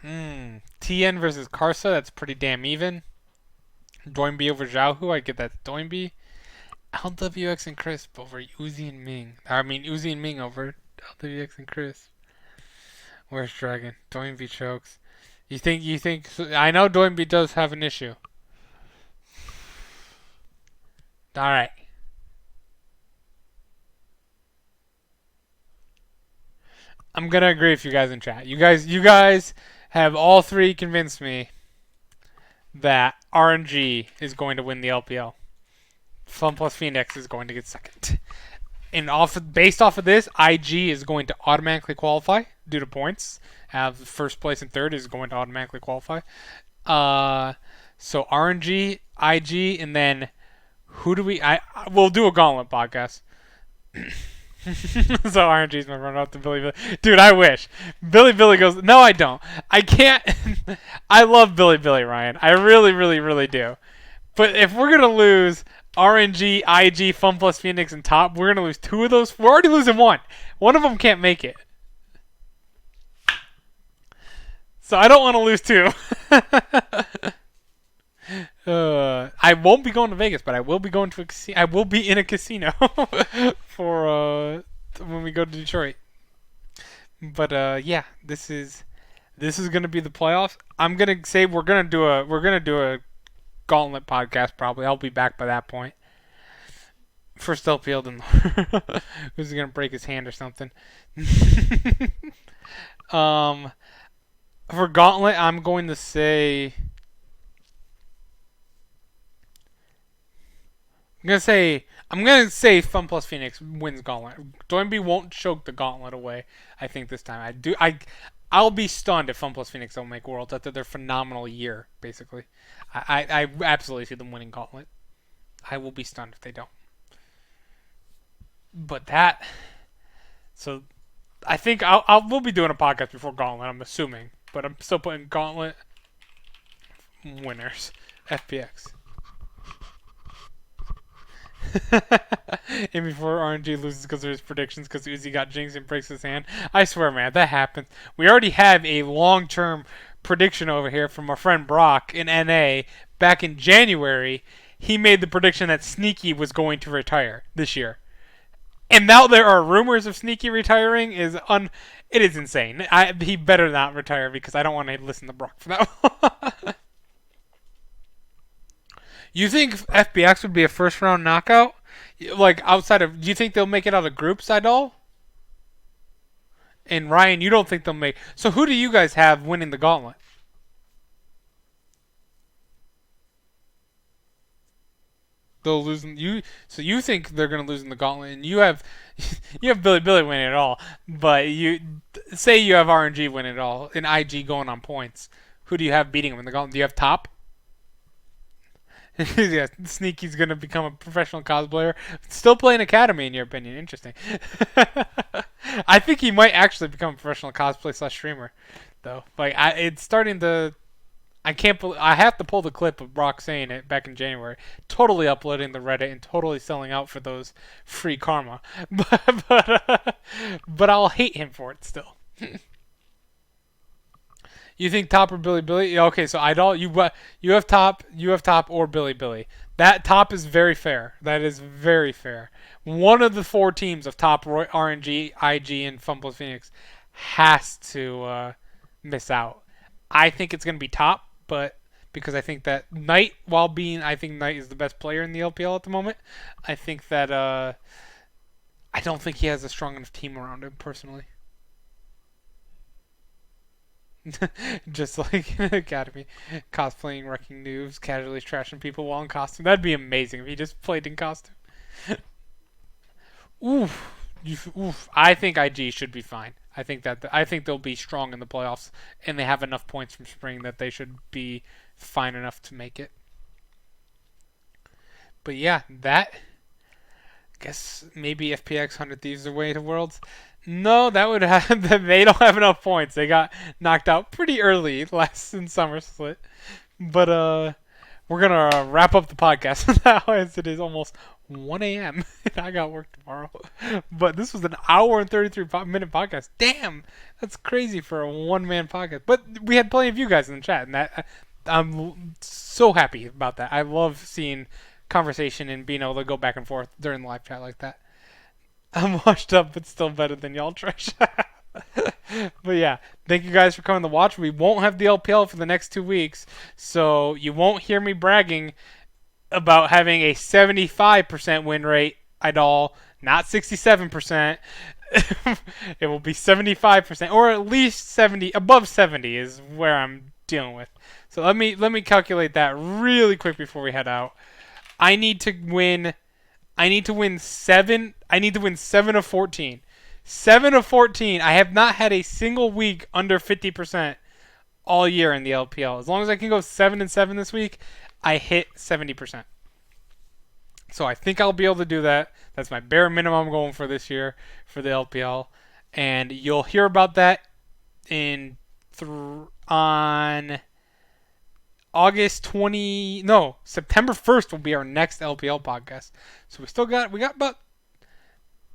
TN versus Karsa, that's pretty damn even. Doinby over Xiaohu, I get that Doinby. LWX and Crisp over Uzi and Ming. Uzi and Ming over LWX and Crisp. Where's Dragon? Doinby chokes. You think? I know Doinby does have an issue. All right. I'm gonna agree with you guys in chat. You guys have all 3 convinced me that RNG is going to win the LPL. Fun Plus Phoenix is going to get 2nd. And based off of this, IG is going to automatically qualify due to points. 1st place and 3rd is going to automatically qualify. So RNG, IG, and then who do we? We'll do a gauntlet podcast. So RNG's my run up to Billy. Dude, I wish. Billy goes, no, I don't. I can't. I love Billy, Ryan. I really, really, really do. But if we're going to lose, RNG, IG, Fun Plus Phoenix, and top. We're gonna lose 2 of those. We're already losing 1. One of them can't make it. So I don't want to lose 2. I won't be going to Vegas, but I will be going to a casino. I will be in a casino for when we go to Detroit. But yeah, this is gonna be the playoffs. I'm gonna say we're gonna do a gauntlet podcast probably. I'll be back by that point. First LPL, then who's gonna break his hand or something? um, for gauntlet, I'm going to say. I'm gonna say Fun Plus Phoenix wins Gauntlet. Doinby won't choke the Gauntlet away. I think this time. I'll be stunned if Fun Plus Phoenix don't make Worlds after their phenomenal year. Basically, I absolutely see them winning Gauntlet. I will be stunned if they don't. But that. So I think we'll be doing a podcast before Gauntlet. I'm assuming, but I'm still putting Gauntlet winners. FPX. And before RNG loses because of his predictions because Uzi got jinxed and breaks his hand. I swear, man, that happens. We already have a long-term prediction over here from our friend Brock in NA back in January. He made the prediction that Sneaky was going to retire this year. And now there are rumors of Sneaky retiring. It is insane. He better not retire because I don't want to listen to Brock for that one. You think FBX would be a first round knockout? Like outside of, do you think they'll make it out of groups at all? And Ryan, you don't think they'll make. So who do you guys have winning the gauntlet? They'll lose you. So you think they're gonna lose in the gauntlet, and you have you have Billy winning it all. But you say you have RNG winning it all, and IG going on points. Who do you have beating him in the gauntlet? Do you have top? Yeah, Sneaky's gonna become a professional cosplayer. Still playing Academy, in your opinion? Interesting. I think he might actually become a professional cosplay / streamer, though. Like, it's starting to. I can't. I have to pull the clip of Brock saying it back in January. Totally uploading the Reddit and totally selling out for those free karma. But I'll hate him for it still. You think top or Billy? Yeah, okay, so Idol, you have top or Billy. That top is very fair. That is very fair. One of the 4 teams of top RNG, IG, and Fun Plus Phoenix has to miss out. I think it's gonna be top, but because I think that Knight, I think Knight is the best player in the LPL at the moment. I think that I don't think he has a strong enough team around him personally. Just like Academy, cosplaying, wrecking noobs, casually trashing people while in costume. That'd be amazing if he just played in costume. Oof, oof. I think IG should be fine. I think they'll be strong in the playoffs, and they have enough points from spring that they should be fine enough to make it. But yeah, that. I guess maybe FPX 100 Thieves away to Worlds. No, that would have. They don't have enough points. They got knocked out pretty early last in Summer Split. But we're gonna wrap up the podcast now as it is almost 1 a.m. and I got work tomorrow. But this was an hour and 33-minute podcast. Damn, that's crazy for a one-man podcast. But we had plenty of you guys in the chat, and I'm so happy about that. I love seeing conversation and being able to go back and forth during the live chat like that. I'm washed up, but still better than y'all trash. But yeah, thank you guys for coming to watch. We won't have the LPL for the next 2 weeks, so you won't hear me bragging about having a 75% win rate at all, not 67%. It will be 75%, or at least 70. Above 70 is where I'm dealing with. So let me calculate that really quick before we head out. I need to win 7. I need to win 7 of 14. 7 of 14. I have not had a single week under 50% all year in the LPL. As long as I can go 7-7 this week, I hit 70%. So I think I'll be able to do that. That's my bare minimum I'm going for this year for the LPL, and you'll hear about that on September 1st will be our next LPL podcast. So we got about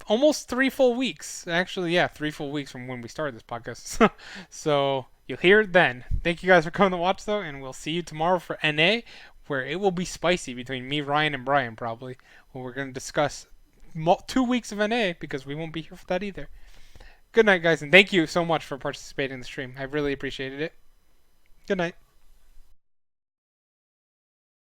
almost 3 full weeks. Actually, yeah, 3 full weeks from when we started this podcast. So you'll hear it then. Thank you guys for coming to watch though, and we'll see you tomorrow for NA, where it will be spicy between me, Ryan, and Brian probably. Where we're gonna discuss 2 weeks of NA because we won't be here for that either. Good night, guys, and thank you so much for participating in the stream. I really appreciated it. Good night.